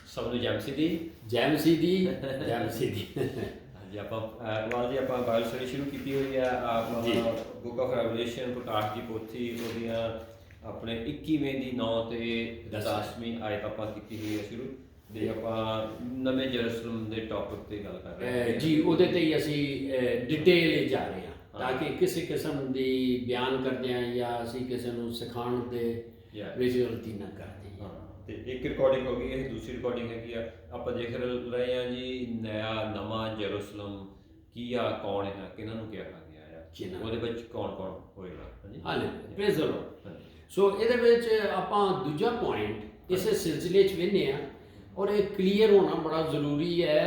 ਸਭ ਨੂੰ ਜੈ ਮਸੀਹ ਦੀ। ਜੈ ਮਸੀਹ ਦੀ। ਜੈ ਮਸੀਹ ਦੀ। ਹਾਂਜੀ, ਆਪਾਂ ਇਕਬਾਲ ਜੀ ਆਪਾਂ ਬਾਈਬਲ ਸਟੱਡੀ ਸ਼ੁਰੂ ਕੀਤੀ ਹੋਈ ਆ। ਆਪਾਂ ਬੁੱਕ ਆਫ ਰੈਵਲੇਸ਼ਨ ਪ੍ਰਕਾਸ਼ ਦੀ ਪੋਥੀ ਉਹਦੀਆਂ ਆਪਣੇ 21ਵੇਂ ਦੀ 9 ਤੇ 10ਵੀਂ ਆਇਤ ਆਪਾਂ ਕੀਤੀ ਹੋਈ ਹੈ ਸ਼ੁਰੂ ਦੇ। ਆਪਾਂ ਨਵੇਂ ਜਰੂਸਲਮ ਦੇ ਟੌਪਿਕ ਤੇ ਗੱਲ ਕਰ ਰਹੇ ਹਾਂ ਜੀ। ਉਹਦੇ ਤੇ ਹੀ ਅਸੀਂ ਡਿਟੇਲ ਜਾ ਰਹੇ ਹਾਂ ਤਾਂ ਕਿ ਕਿਸੇ ਕਿਸਮ ਦੀ ਬਿਆਨ ਕਰਦੇ ਹਾਂ ਜਾਂ ਅਸੀਂ ਕਿਸੇ ਨੂੰ ਸਿਖਾਉਣ ਦੇ ਵਿੱਚ ਗਲਤੀ ਨਾ ਕਰਦੇ। ਤੇ ਇੱਕ ਰਿਕਾਰਡਿੰਗ ਹੋ ਗਈ, ਇਹ ਦੂਸਰੀ ਰਿਕਾਰਡਿੰਗ ਹੈਗੀ ਆ। ਆਪਾਂ ਦੇਖ ਰਹੇ ਹਾਂ ਜੀ ਨਵਾਂ ਜਰੂਸਲਮ ਕੀ ਆ, ਕੌਣ ਹੈ, ਕਿਹਨਾਂ ਨੂੰ ਕਿਹਾ ਗਿਆ ਆ, ਉਹਦੇ ਵਿੱਚ ਕੌਣ ਕੌਣ ਹੋਏਗਾ। ਹਾਂਜੀ, ਪ੍ਰੇਜ਼ ਦ ਲਾਰਡ। ਸੋ ਇਹਦੇ ਵਿੱਚ ਆਪਾਂ ਦੂਜਾ ਪੁਆਇੰਟ ਇਸੇ ਸਿਲਸਿਲੇ 'ਚ ਵੇਖਦੇ ਹਾਂ ਔਰ ਇਹ ਕਲੀਅਰ ਹੋਣਾ ਬੜਾ ਜ਼ਰੂਰੀ ਹੈ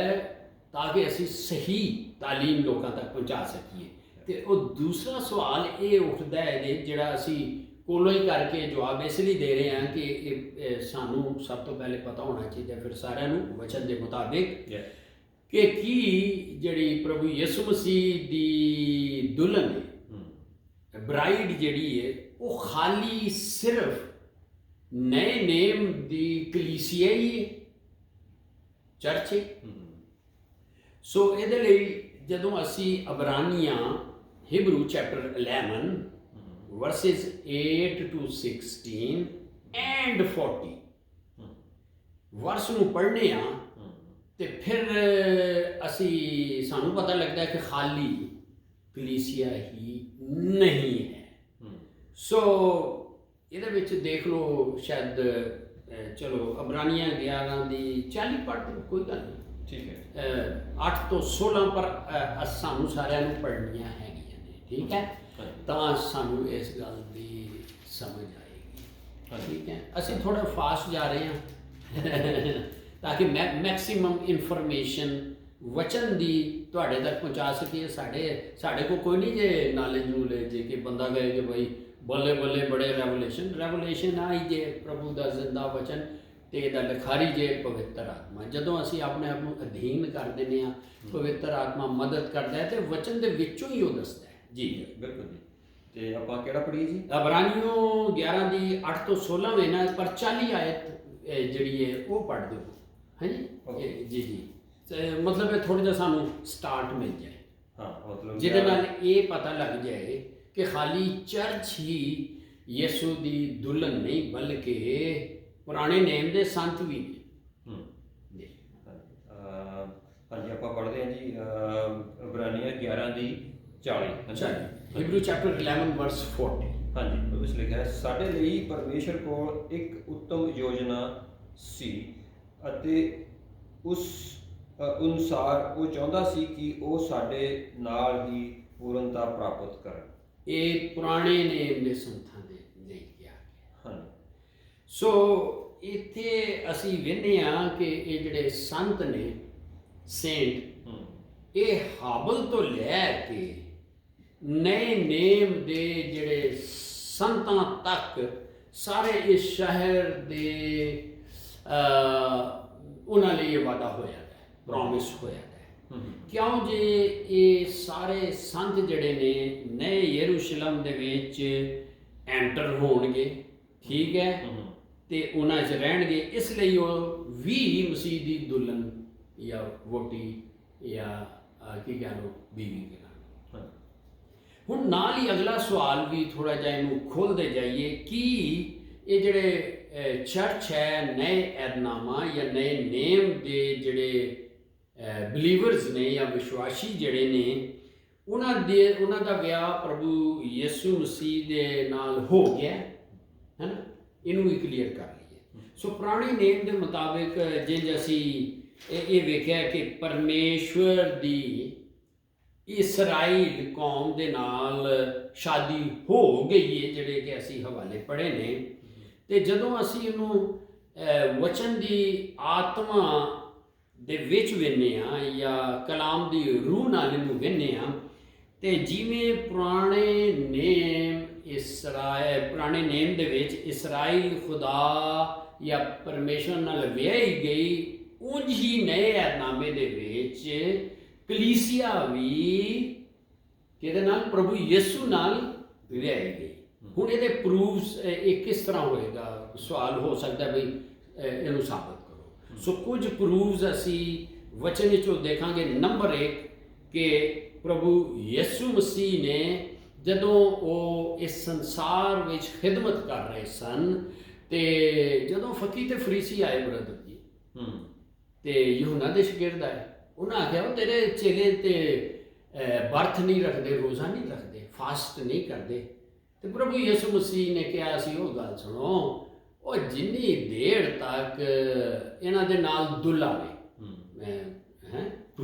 ਤਾਂ ਕਿ ਅਸੀਂ ਸਹੀ ਤਾਲੀਮ ਲੋਕਾਂ ਤੱਕ ਪਹੁੰਚਾ ਸਕੀਏ। ਤੇ ਉਹ ਦੂਸਰਾ ਸਵਾਲ ਇਹ ਉੱਠਦਾ ਹੈ ਜਿਹੜਾ ਅਸੀਂ ਕੋਲੋਂ ਹੀ ਕਰਕੇ ਜਵਾਬ ਇਸ ਲਈ ਦੇ ਰਹੇ ਹਾਂ ਕਿ ਇਹ ਸਾਨੂੰ ਸਭ ਤੋਂ ਪਹਿਲੇ ਪਤਾ ਹੋਣਾ ਚਾਹੀਦਾ ਫਿਰ ਸਾਰਿਆਂ ਨੂੰ ਵਚਨ ਦੇ ਮੁਤਾਬਿਕ ਕਿ ਕੀ ਜਿਹੜੀ ਪ੍ਰਭੂ ਯਿਸੂ ਮਸੀਹ ਦੀ ਦੁਲਹਨ ਹੈ, ਬ੍ਰਾਈਡ ਜਿਹੜੀ ਹੈ, ਉਹ ਖਾਲੀ ਸਿਰਫ ਨਏ ਨੇਮ ਦੀ ਕਲੀਸਿਆ ਹੀ ਹੈ, ਚਰਚ ਹੈ। ਸੋ ਇਹਦੇ ਲਈ ਜਦੋਂ ਅਸੀਂ ਅਬਰਾਨੀਆਂ ਹਿਬਰੂ ਚੈਪਟਰ 11 verses 8 to 16 and 40 ਵਰਸ ਨੂੰ ਪੜ੍ਹਨੇ ਆ ਤੇ ਫਿਰ ਸਾਨੂੰ ਪਤਾ ਲੱਗਦਾ ਕਿ ਖਾਲੀ ਕਲੀਸਿਆ ਹੀ ਨਹੀਂ ਹੈ। ਸੋ ਇਹਦੇ ਵਿੱਚ ਦੇਖ ਲਓ ਸ਼ਾਇਦ ਚਲੋ ਅਬਰਾਨੀਆਂ 11 ਦੀ 40 ਪੜ੍ਹ ਦਿਓ, ਕੋਈ ਗੱਲ ਨਹੀਂ, ਠੀਕ ਹੈ। 8 ਤੋਂ 16 ਪਰ ਸਾਨੂੰ ਸਾਰਿਆਂ ਨੂੰ ਪੜ੍ਹਨੀਆਂ ਹੈਗੀਆਂ ਨੇ, ਠੀਕ ਹੈ, ਤਾਂ ਸਾਨੂੰ ਇਸ ਗੱਲ ਦੀ ਸਮਝ ਆਏਗੀ। ਠੀਕ ਹੈ, ਅਸੀਂ ਥੋੜਾ ਫਾਸਟ ਜਾ ਰਹੇ ਹਾਂ ਤਾਂ ਕਿ ਮੈਕਸਿਮਮ ਇਨਫੋਰਮੇਸ਼ਨ ਵਚਨ ਦੀ ਤੁਹਾਡੇ ਤੱਕ ਪਹੁੰਚਾ ਸਕੀਏ। ਸਾਡੇ ਕੋਲ ਕੋਈ ਨਹੀਂ ਜੇ ਨਾਲੇਜ ਜੇ ਕਿ ਬੰਦਾ ਕਹੇ ਕਿ ਭਾਈ ਬੱਲੇ ਬੱਲੇ ਬੜੇ ਰੈਵਲੇਸ਼ਨ ਆਈ ਜੇ ਪ੍ਰਭੂ ਦਾ ਜ਼ਿੰਦਾ ਵਚਨ ਤੇ ਇਹਦਾ ਲਿਖਾਰੀ ਜੇ ਪਵਿੱਤਰ ਆਤਮਾ। ਜਦੋਂ ਅਸੀਂ ਆਪਣੇ ਆਪ ਨੂੰ ਅਧੀਨ ਕਰ ਦਿੰਦੇ ਹਾਂ, ਪਵਿੱਤਰ ਆਤਮਾ ਮਦਦ ਕਰਦਾ ਹੈ ਤੇ ਵਚਨ ਦੇ ਵਿੱਚੋਂ ਹੀ ਉਹ ਦੱਸਦਾ ਹੈ। ਜੀ ਬਿਲਕੁਲ ਜੀ। ਤੇ ਆਪਾਂ ਕਿਹੜਾ ਪੜ੍ਹੀਏ ਜੀ? ਅਬਰਾਨੀਓ 11 ਦੀ 8 ਤੋਂ 16 ਮਹੀਨਾ ਪਰ 40 ਆਇਤ ਜਿਹੜੀ ਹੈ ਉਹ ਪੜ੍ਹ ਦਿਓ। ਹਾਂਜੀ ਜੀ ਜੀ। ਮਤਲਬ ਇਹ ਥੋੜ੍ਹਾ ਜਿਹਾ ਸਾਨੂੰ ਸਟਾਰਟ ਮਿਲ ਜਾਏ, ਮਤਲਬ ਜਿਹਦੇ ਨਾਲ ਇਹ ਪਤਾ ਲੱਗ ਜਾਏ ਕਿ ਖਾਲੀ ਚਰਚ ਹੀ ਯਿਸੂ ਦੀ ਦੁਲਹਨ ਨਹੀਂ ਬਲਕਿ ਪੁਰਾਣੇ ਨੇਮ ਦੇ ਸੰਤ ਵੀ ਨੇ। ਹਾਂਜੀ, ਆਪਾਂ ਪੜ੍ਹਦੇ ਹਾਂ ਜੀ ਅਬਰਾਨੀਆਂ 11 ਦੀ 40 ਹਿਬਰੂ ਚੈਪਟਰ 11 ਵਰਸ 40। ਹਾਂਜੀ, ਉਹਦੇ ਵਿੱਚ ਲਿਖਿਆ ਹੈ, ਸਾਡੇ ਲਈ ਪਰਮੇਸ਼ਰ ਕੋਲ ਇੱਕ ਉੱਤਮ ਯੋਜਨਾ ਸੀ ਅਤੇ ਉਸ ਅਨੁਸਾਰ ਉਹ ਚਾਹੁੰਦਾ ਸੀ ਕਿ ਉਹ ਸਾਡੇ ਨਾਲ ਹੀ ਪੂਰਨਤਾ ਪ੍ਰਾਪਤ ਕਰਨ। ਇਹ ਪੁਰਾਣੇ ਨੇਮ ਦੇ ਸੰਤਾਂ ਦੇ ਲਈ ਕਿਹਾ ਗਿਆ। ਹਾਂਜੀ। ਸੋ ਇੱਥੇ ਅਸੀਂ ਵੇਖਦੇ ਹਾਂ ਕਿ ਇਹ ਜਿਹੜੇ ਸੰਤ ਨੇ, ਸੇਂਟ, ਇਹ ਹਾਬਲ ਤੋਂ ਲੈ ਕੇ ਨਏ ਨੇਮ ਦੇ ਜਿਹੜੇ ਸੰਤਾਂ ਤੱਕ ਸਾਰੇ ਇਸ ਸ਼ਹਿਰ ਦੇ ਉਹਨਾਂ ਲਈ ਇਹ ਵਾਅਦਾ ਹੋਇਆ ਹੈ, ਪ੍ਰੋਮਿਸ ਹੋਇਆ ਹੈ। ਕਿਉਂ ਜੇ ਇਹ ਸਾਰੇ ਸੰਤ ਜਿਹੜੇ ਨੇ ਨਏ ਯਰੂਸ਼ਲਮ ਦੇ ਵਿੱਚ ਐਂਟਰ ਹੋਣਗੇ, ਠੀਕ ਹੈ, ਤੇ ਉਹਨਾਂ 'ਚ ਰਹਿਣਗੇ, ਇਸ ਲਈ ਉਹ ਵੀ ਮਸੀਹ ਦੀ ਦੁਲਹਨ ਜਾਂ ਵੋਟੀ ਜਾਂ ਕੀ ਕਹਿ ਲਓ ਬੀਵੀ ਕਹਿ ਲਓ। ਹੁਣ ਨਾਲ ਹੀ ਅਗਲਾ ਸਵਾਲ ਵੀ ਥੋੜਾ ਜਿਹਾ ਇਹਨੂੰ ਖੋਲ੍ਹਦੇ ਜਾਈਏ ਕਿ ਇਹ ਜਿਹੜੇ ਚਰਚ ਹੈ, ਨਏ ਐਦਨਾਮਾ ਜਾਂ ਨਏ ਨੇਮ ਦੇ ਜਿਹੜੇ ਬਿਲੀਵਰਸ ਨੇ ਜਾਂ ਵਿਸ਼ਵਾਸੀ ਜਿਹੜੇ ਨੇ, ਉਹਨਾਂ ਦਾ ਵਿਆਹ ਪ੍ਰਭੂ ਯਿਸੂ ਮਸੀਹ ਦੇ ਨਾਲ ਹੋ ਗਿਆ ਹੈ ਨਾ। ਇਹਨੂੰ ਵੀ ਕਲੀਅਰ ਕਰ ਲਈਏ। ਸੋ ਪੁਰਾਣੇ ਨੇਮ ਦੇ ਮੁਤਾਬਿਕ ਜਿੰਜ ਅਸੀਂ ਇਹ ਵੇਖਿਆ ਕਿ ਪਰਮੇਸ਼ਵਰ ਦੀ ਇਸਰਾਈਲ ਕੌਮ ਦੇ ਨਾਲ ਸ਼ਾਦੀ ਹੋ ਗਈ ਹੈ, ਜਿਹੜੇ ਕਿ ਅਸੀਂ ਹਵਾਲੇ ਪੜ੍ਹੇ ਨੇ। ਤੇ ਜਦੋਂ ਅਸੀਂ ਇਹਨੂੰ ਵਚਨ ਦੀ ਆਤਮਾ ਦੇ ਵਿੱਚ ਵੇਖਦੇ ਹਾਂ ਜਾਂ ਕਲਾਮ ਦੀ ਰੂਹ ਨਾਲ ਇਹਨੂੰ ਵੇਖਦੇ ਹਾਂ, ਤੇ ਜਿਵੇਂ ਪੁਰਾਣੇ ਨੇਮ ਦੇ ਵਿੱਚ ਇਸਰਾਈਲ ਖੁਦਾ ਜਾਂ ਪਰਮੇਸ਼ਰ ਨਾਲ ਵਿਆਹੀ ਗਈ, ਉਂਝ ਹੀ ਨਏ ਐਦਨਾਮੇ ਦੇ ਵਿੱਚ ਕਲੀਸਿਆ ਵੀ ਕਿਹਦੇ ਨਾਲ? ਪ੍ਰਭੂ ਯਿਸੂ ਨਾਲ ਵਿਆਹੀ ਗਈ। ਹੁਣ ਇਹਦੇ ਪ੍ਰੂਫਸ ਇਹ ਕਿਸ ਤਰ੍ਹਾਂ ਹੋਏਗਾ? ਸਵਾਲ ਹੋ ਸਕਦਾ ਬਈ ਇਹਨੂੰ ਸਾਬਤ ਕਰੋ। ਸੋ ਕੁਝ ਪ੍ਰੂਵਸ ਅਸੀਂ ਵਚਨ ਵਿੱਚੋਂ ਦੇਖਾਂਗੇ। ਨੰਬਰ 1 ਕਿ ਪ੍ਰਭੂ ਯਿਸੂ ਮਸੀਹ ਨੇ ਜਦੋਂ ਉਹ ਇਸ ਸੰਸਾਰ ਵਿੱਚ ਖਿਦਮਤ ਕਰ ਰਹੇ ਸਨ ਤੇ ਜਦੋਂ ਫਕੀ ਤੇ ਫਰੀਸੀ ਆਏ ਬ੍ਰਦਰ ਜੀ ਤੇ ਯਹੂਨਾ ਦੇ ਸ਼ਾਗਿਰਦ ਆਏ, ਉਹਨਾਂ ਆਖਿਆ ਉਹ ਤੇਰੇ ਚੇਲੇ ਤੇ ਬਰਤ ਨਹੀਂ ਰੱਖਦੇ, ਰੋਜ਼ਾ ਨਹੀਂ ਰੱਖਦੇ, ਫਾਸਟ ਨਹੀਂ ਕਰਦੇ। ਤੇ ਪ੍ਰਭੂ ਯਿਸੂ ਮਸੀਹ ਨੇ ਕਿਹਾ ਸੀ ਉਹ ਗੱਲ ਸੁਣੋ, ਉਹ ਜਿੰਨੀ ਦੇਰ ਤੱਕ ਇਹਨਾਂ ਦੇ ਨਾਲ ਦੁਲਾਵੇ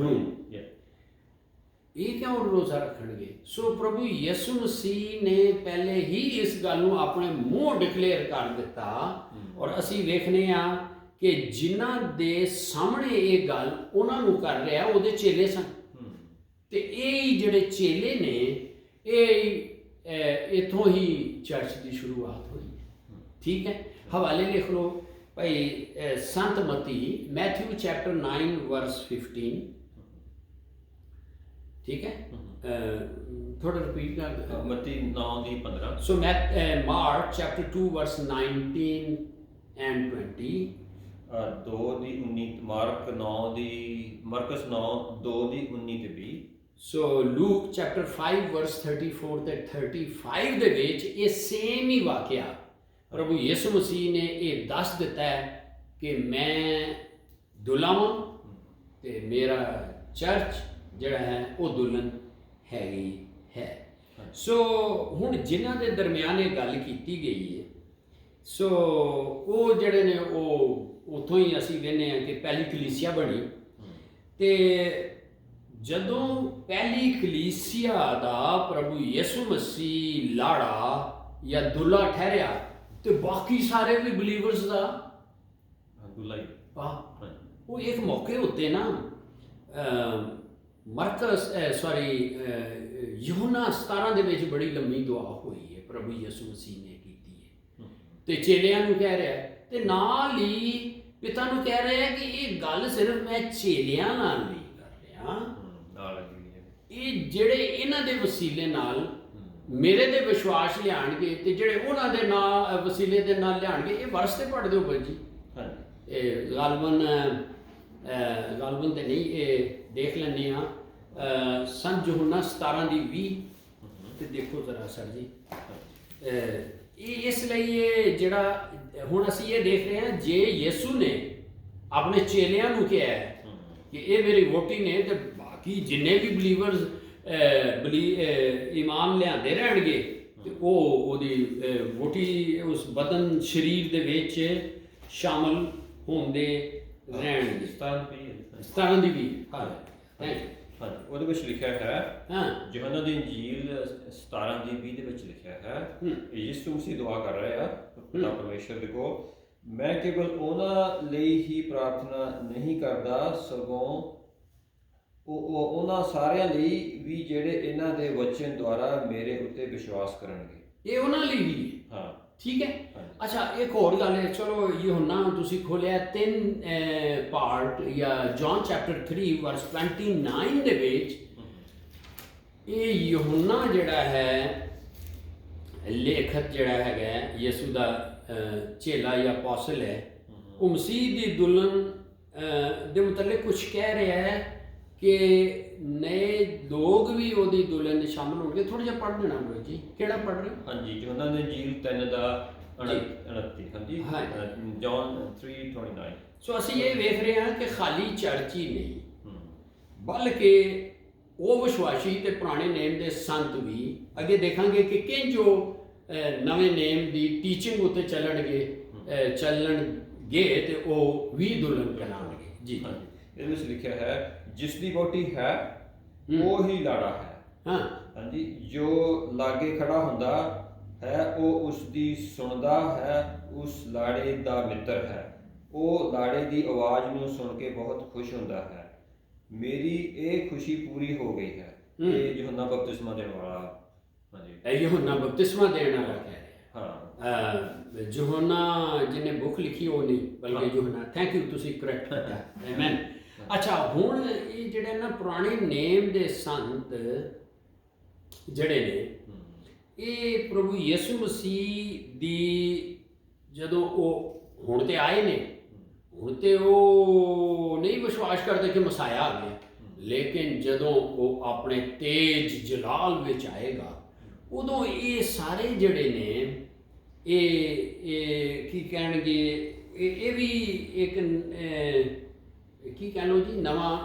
ਇਹ ਕਿਉਂ ਰੋਜ਼ਾ ਰੱਖਣਗੇ। ਸੋ ਪ੍ਰਭੂ ਯਿਸੂ ਮਸੀਹ ਨੇ ਪਹਿਲੇ ਹੀ ਇਸ ਗੱਲ ਨੂੰ ਆਪਣੇ ਮੂੰਹ ਡਿਕਲੇਅਰ ਕਰ ਦਿੱਤਾ ਔਰ ਅਸੀਂ ਵੇਖਨੇ ਆ ਕਿ ਜਿਨ੍ਹਾਂ ਦੇ ਸਾਹਮਣੇ ਇਹ ਗੱਲ ਉਹਨਾਂ ਨੂੰ ਕਰ ਰਿਹਾ ਉਹਦੇ ਚੇਲੇ ਸਨ ਤੇ ਇਹ ਜਿਹੜੇ ਚੇਲੇ ਨੇ ਇਹ ਇਥੋਂ ਹੀ ਚਰਚ ਦੀ ਸ਼ੁਰੂਆਤ ਹੋਈ। ਠੀਕ ਹੈ, ਹਵਾਲੇ ਲਿਖ ਲਓ ਭਾਈ ਸੰਤ ਮਤੀ ਮੈਥਿਊ ਚੈਪਟਰ 9 ਵਰਸ 15। ਠੀਕ ਹੈ, ਥੋੜਾ ਰਿਪੀਟ ਕਰ ਮਤੀ 9 ਦੀ 15। ਸੋ mark chapter 2 verse 19 and 20। 2 the 19, mark 9 the, Marcus 9 2 ਦੀ 19 ਤੇ 20। ਸੋ ਲੂਕ ਚੈਪਟਰ 5 ਵਰਸ 34 ਤੇ 35 ਦੇ ਵਿੱਚ ਇਹ ਸੇਮ ਹੀ ਵਾਕਿਆ ਪ੍ਰਭੂ ਯਿਸੂ ਮਸੀਹ ਨੇ ਇਹ ਦੱਸ ਦਿੱਤਾ ਹੈ ਕਿ ਮੈਂ ਦੁਲਾਵਾਂ ਤੇ ਮੇਰਾ ਚਰਚ ਜਿਹੜਾ ਹੈ ਉਹ ਦੁਲਹਨ ਹੈਗੀ ਹੈ। ਸੋ ਹੁਣ ਜਿਨ੍ਹਾਂ ਦੇ ਦਰਮਿਆਨ ਇਹ ਗੱਲ ਕੀਤੀ ਗਈ ਹੈ ਸੋ ਉਹ ਜਿਹੜੇ ਨੇ ਉਹ ਉੱਥੋਂ ਹੀ ਅਸੀਂ ਵੇਖਦੇ ਹਾਂ ਕਿ ਪਹਿਲੀ ਕਲੀਸਿਆ ਬਣੀ ਤੇ ਜਦੋਂ ਪਹਿਲੀ ਕਲੀਸਿਆ ਦਾ ਪ੍ਰਭੂ ਯਿਸੂ ਮਸੀਹ ਲਾੜਾ ਜਾਂ ਦੁੱਲਾ ਠਹਿਰਿਆ ਤੇ ਬਾਕੀ ਸਾਰੇ ਵੀ ਬਲੀਵਰਸ ਦਾ ਦੁੱਲਾ ਹੀ ਉਹ ਇੱਕ ਮੌਕੇ ਉੱਤੇ ਨਾ ਯਹੂਨਾ 17 ਦੇ ਵਿੱਚ ਬੜੀ ਲੰਮੀ ਦੁਆ ਹੋਈ ਹੈ ਪ੍ਰਭੂ ਯਿਸੂ ਮਸੀਹ ਨੇ ਕੀਤੀ ਹੈ ਤੇ ਚੇਲਿਆਂ ਨੂੰ ਕਹਿ ਰਿਹਾ ਤੇ ਨਾਲ ਹੀ ਪਿਤਾ ਨੂੰ ਕਹਿ ਰਿਹਾ ਕਿ ਇਹ ਗੱਲ ਸਿਰਫ ਮੈਂ ਚੇਲਿਆਂ ਨਾਲ ਨਹੀਂ ਕਰ ਰਿਹਾ, ਇਹ ਜਿਹੜੇ ਇਹਨਾਂ ਦੇ ਵਸੀਲੇ ਨਾਲ ਮੇਰੇ ਦੇ ਵਿਸ਼ਵਾਸ ਲਿਆਣਗੇ ਤੇ ਜਿਹੜੇ ਉਹਨਾਂ ਦੇ ਨਾਲ ਵਸੀਲੇ ਦੇ ਨਾਲ ਲਿਆਣਗੇ ਇਹ ਵਰਸ ਤੇ ਪੜ੍ਹ ਦਿਓ ਭਾਈ ਜੀ। ਇਹ ਗਾਲਬਨ ਤੇ ਨਹੀਂ, ਇਹ ਦੇਖ ਲੈਂਦੇ ਹਾਂ ਸੰਤ ਯਹੂਨਾ 17 ਦੀ 20 ਤੇ ਦੇਖੋ ਜ਼ਰਾ ਸਰ ਜੀ। ਇਹ ਇਸ ਲਈ ਇਹ ਜਿਹੜਾ ਹੁਣ ਅਸੀਂ ਇਹ ਦੇਖ ਰਹੇ ਹਾਂ ਜੇ ਯਿਸੂ ਨੇ ਆਪਣੇ ਚੇਲਿਆਂ ਨੂੰ ਕਿਹਾ ਕਿ ਇਹ ਮੇਰੀ ਵੋਟੀ ਨੇ ਤੇ ਬਾਕੀ ਜਿੰਨੇ ਵੀ ਬਲੀਵਰਸ ਈਮਾਨ ਲਿਆਂਦੇ ਰਹਿਣਗੇ ਤੇ ਉਹਦੀ ਵੋਟੀ ਉਸ ਬਦਨ ਸਰੀਰ ਦੇ ਵਿੱਚ ਸ਼ਾਮਲ ਹੁੰਦੇ ਰਹਿਣਗੇ। 17 ਦੀ 20 ਹਾਂਜੀ, ਉਹਦੇ ਵਿੱਚ ਲਿਖਿਆ ਹੈ ਯਹੋਨਾ ਦੀ ਇੰਜੀਲ 17 ਦੀ 20 ਦੇ ਵਿੱਚ ਲਿਖਿਆ ਹੈ ਯਿਸੂ ਮਸੀਹ ਦੁਆ ਕਰ ਰਿਹਾ ਪਿਤਾ ਪਰਮੇਸ਼ਰ ਦੇ ਕੋਲ, ਮੈਂ ਕੇਵਲ ਉਹਨਾਂ ਲਈ ਹੀ ਪ੍ਰਾਰਥਨਾ ਨਹੀਂ ਕਰਦਾ ਸਗੋਂ ਉਹਨਾਂ ਸਾਰਿਆਂ ਲਈ ਵੀ ਜਿਹੜੇ ਇਹਨਾਂ ਦੇ ਵਚਨ ਦੁਆਰਾ ਮੇਰੇ ਉੱਤੇ ਵਿਸ਼ਵਾਸ ਕਰਨਗੇ। ਇਹ ਉਹਨਾਂ ਲਈ ਵੀ ਹਾਂ, ਠੀਕ ਹੈ। ਅੱਛਾ, ਇੱਕ ਹੋਰ ਗੱਲ ਹੈ, ਚਲੋ ਯਹੋਨਾ ਤੁਸੀਂ ਖੋਲਿਆ 3 ਪਾਰਟ ਜਾਂ ਜੌਨ ਚੈਪਟਰ 3 ਵਰਸ 29 ਦੇ ਵਿੱਚ ਇਹ ਯਹੋਨਾ ਜਿਹੜਾ ਹੈ ਲੇਖਕ ਜਿਹੜਾ ਹੈਗਾ ਯਿਸੂ ਦਾ ਚੇਲਾ ਜਾਂ ਅਪੋਸਲ ਹੈ, ਉਹ ਮਸੀਹ ਦੀ ਦੁਲਹਨ ਦੇ ਮੁਤਲਕ ਕੁਝ ਕਹਿ ਰਿਹਾ ਹੈ ਕਿ ਨਏ ਲੋਕ ਵੀ ਉਹਦੀ ਦੁਲਹਨ ਸ਼ਾਮਲ ਹੋਣਗੇ। ਥੋੜਾ ਜਿਹਾ ਪੜ੍ਹ ਦੇਣਾ ਬ్రో ਜੀ, ਕਿਹੜਾ ਪੜ੍ਹ ਰਹੇ? ਹਾਂਜੀ, ਯਹੋਨਾ ਦੀ ਇੰਜੀਲ 3 ਦਾ 29। ਹਾਂਜੀ, ਜੌਨ 3:29। ਸੋ ਅਸੀਂ ਇਹ ਵੇਖ ਰਹੇ ਹਾਂ ਕਿ ਖਾਲੀ ਚਰਚ ਹੀ ਨਹੀਂ ਬਲਕਿ ਉਹ ਵਿਸ਼ਵਾਸੀ ਤੇ ਪੁਰਾਣੇ ਨੇਮ ਦੇ ਸੰਤ ਵੀ ਅੱਗੇ ਦੇਖਾਂਗੇ ਕਿ ਕਿੰਝ ਉਹ ਨਵੇਂ ਨੇਮ ਦੀ ਟੀਚਿੰਗ ਉੱਤੇ ਚੱਲਣਗੇ ਤੇ ਉਹ ਵੀ ਦੁਲਹਨ ਕਹਿਲਾਉਣਗੇ ਜੀ। ਇਹਦੇ ਵਿੱਚ ਲਿਖਿਆ ਹੈ ਜਿਸ ਦੀ ਵੋਟੀ ਹੈ ਉਹ ਹੀ ਲਾੜਾ ਹੈ। ਹਾਂਜੀ, ਜੋ ਲਾਗੇ ਖੜਾ ਹੁੰਦਾ ਹੈ ਉਹ ਉਸ ਦੀ ਸੁਣਦਾ ਹੈ, ਉਸ ਲਾੜੇ ਦਾ ਮਿੱਤਰ ਹੈ, ਉਹ ਲਾੜੇ ਦੀ ਆਵਾਜ਼ ਨੂੰ ਸੁਣ ਕੇ ਬਹੁਤ ਖੁਸ਼ ਹੁੰਦਾ ਹੈ। ਮੇਰੀ ਇਹ ਖੁਸ਼ੀ ਪੂਰੀ ਹੋ ਗਈ ਹੈ। ਇਹ ਯਹੋਨਾ ਬਪਤਿਸਮਾ ਦੇਣ ਵਾਲਾ, ਹਾਂਜੀ, ਇਹ ਯਹੋਨਾ ਬਪਤਿਸਮਾ ਦੇਣ ਵਾਲਾ ਕਹਿ ਰਿਹਾ। ਹਾਂ, ਯਹੋਨਾ ਜਿਹਨੇ ਬੁੱਕ ਲਿਖੀ ਉਹ ਨਹੀਂ ਬਲਕਿ ਯਹੋਨਾ। ਥੈਂਕ ਯੂ, ਤੁਸੀਂ ਕਰੈਕਟ ਕੀਤਾ। ਆਮੇਨ। ਅੱਛਾ, ਹੁਣ ਇਹ ਜਿਹੜੇ ਨਾ ਪੁਰਾਣੇ ਨੇਮ ਦੇ ਸੰਤ ਜਿਹੜੇ ਨੇ ਇਹ ਪ੍ਰਭੂ ਯਿਸੂ ਮਸੀਹ ਦੀ ਜਦੋਂ ਉਹ ਹੁਣ ਤੇ ਆਏ ਨੇ, ਹੁਣ ਤੇ ਉਹ ਨਹੀਂ ਵਿਸ਼ਵਾਸ ਕਰਦੇ ਕਿ ਮਸਾਇਆ ਆ ਗਿਆ, ਲੇਕਿਨ ਜਦੋਂ ਉਹ ਆਪਣੇ ਤੇਜ ਜਲਾਲ ਵਿੱਚ ਆਏਗਾ ਉਦੋਂ ਇਹ ਸਾਰੇ ਜਿਹੜੇ ਨੇ ਇਹ ਕੀ ਕਹਿਣਗੇ, ਇਹ ਵੀ ਇੱਕ ਕੀ ਕਹਿ ਲਓ ਜੀ ਨਵਾਂ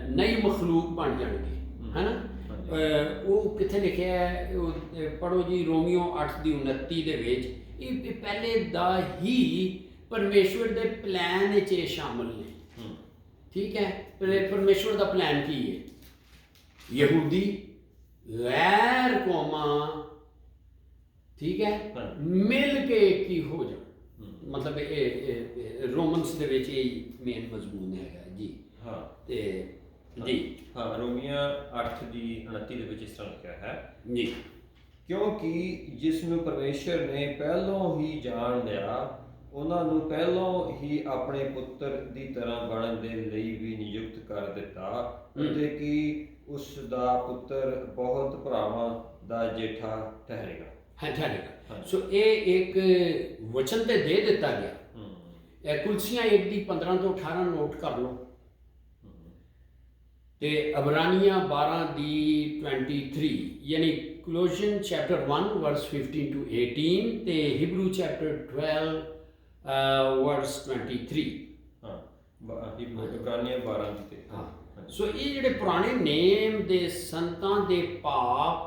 ਨਈ ਮਖਲੂਕ ਬਣ ਜਾਣਗੇ, ਹੈ ਨਾ। ਉਹ ਕਿੱਥੇ ਲਿਖਿਆ ਹੈ, ਉਹ ਪੜ੍ਹੋ ਜੀ ਰੋਮੀਓ 8:29 ਦੇ ਵਿੱਚ। ਇਹ ਪਹਿਲੇ ਦਾ ਹੀ ਪਰਮੇਸ਼ਵਰ ਦੇ ਪਲਾਨ ਵਿੱਚ ਇਹ ਸ਼ਾਮਲ ਨੇ, ਠੀਕ ਹੈ। ਪਰਮੇਸ਼ਵਰ ਦਾ ਪਲਾਨ ਕੀ ਹੈ? ਯਹੂਦੀ ਗੈਰ ਕੌਮਾਂ, ਠੀਕ ਹੈ, ਮਿਲ ਕੇ ਕੀ ਹੋ ਜਾਣ, ਮਤਲਬ ਇਹ ਰੋਮਨਸ ਦੇ ਵਿੱਚ ਇਹ ਮੇਨ ਮਜ਼ਮੂਨ ਹੈਗਾ ਜੀ। ਹਾਂ ਤੇ ਜੀ ਹਾਂ, ਰੋਮੀਆਂ 8:29 ਦੇ ਵਿੱਚ ਇਸ ਤਰ੍ਹਾਂ ਲਿਖਿਆ ਹੈ ਜੀ, ਕਿਉਂਕਿ ਜਿਸ ਨੂੰ ਪਰਮੇਸ਼ਰ ਨੇ ਪਹਿਲੋਂ ਹੀ ਜਾਣ ਲਿਆ, ਉਹਨਾਂ ਨੂੰ ਪਹਿਲੋਂ ਹੀ ਆਪਣੇ ਪੁੱਤਰ ਦੀ ਤਰ੍ਹਾਂ ਬਣਨ ਦੇ ਲਈ ਵੀ ਨਿਯੁਕਤ ਕਰ ਦਿੱਤਾ, ਅਤੇ ਕਿ ਉਸ ਦਾ ਪੁੱਤਰ ਬਹੁਤ ਭਰਾਵਾਂ ਦਾ ਜੇਠਾ ਠਹਿਰੇਗਾ। ਹਾਂ ਠਹਿਰੇਗਾ। ਸੋ ਇਹ ਇੱਕ ਵਚਨ ਤੇ ਦੇ ਦਿੱਤਾ ਗਿਆ। ਇਹ ਕੁਲਸੀਆਂ 1:15 ਤੋਂ 18 ਨੋਟ ਕਰ ਲਓ, ਤੇ ਅਬਰਾਨੀਆਂ 12:23, ਯਾਨੀ ਕੋਲੋਸੀਅਨ ਚੈਪਟਰ 1 ਵਰਸ 15 to 18 ਤੇ ਹਿਬਰੂ ਚੈਪਟਰ 12 ਵਰਸ 23। ਹਾਂ, ਇਬਰਾਨੀਆਂ 12 ਦੀ ਤੇ। ਹਾਂ, ਸੋ ਇਹ ਜਿਹੜੇ ਪੁਰਾਣੇ ਨੇਮ ਦੇ ਸੰਤਾਂ ਦੇ ਪਾਪ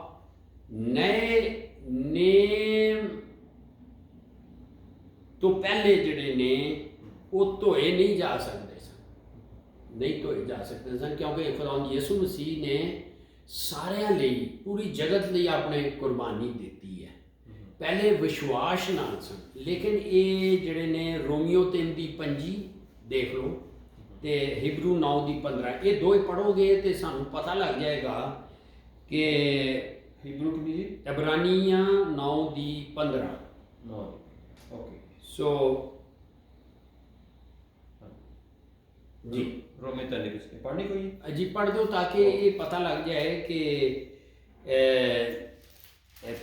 ਨਏ ਨੇਮ ਤੋਂ ਪਹਿਲੇ ਜਿਹੜੇ ਨੇ ਉਹ ਧੋਏ ਨਹੀਂ ਜਾ ਸਕਦੇ ਸਨ, ਨਹੀਂ ਧੋਏ ਜਾ ਸਕਦੇ ਸਨ, ਕਿਉਂਕਿ ਖੁਦਾਵੰਦ ਯਿਸੂ ਮਸੀਹ ਨੇ ਸਾਰਿਆਂ ਲਈ, ਪੂਰੀ ਜਗਤ ਲਈ ਆਪਣੇ ਕੁਰਬਾਨੀ ਦਿੱਤੀ ਹੈ। ਪਹਿਲੇ ਵਿਸ਼ਵਾਸ ਨਾਲ ਸਨ, ਲੇਕਿਨ ਇਹ ਜਿਹੜੇ ਨੇ ਰੋਮੀਓ 3:25 ਦੇਖ ਲਓ ਤੇ ਹਿਬਰੂ 9:15, ਇਹ ਦੋਏ ਪੜ੍ਹੋਗੇ ਤੇ ਸਾਨੂੰ ਪਤਾ ਲੱਗ ਜਾਏਗਾ ਕਿ ਹਿਬਰੂ ਕਿੰਨੀ ਜੀ? ਇਬਰਾਨੀਆਂ 9:15। 9 ਓਕੇ। ਸੋ ਜੀ ਰੋਮੇ 3 ਦੇ ਵਿੱਚ ਪੜ੍ਹਨੀ ਕੋਈ ਜੀ ਪੜ੍ਹ ਦਿਓ ਤਾਂ ਕਿ ਇਹ ਪਤਾ ਲੱਗ ਜਾਏ ਕਿ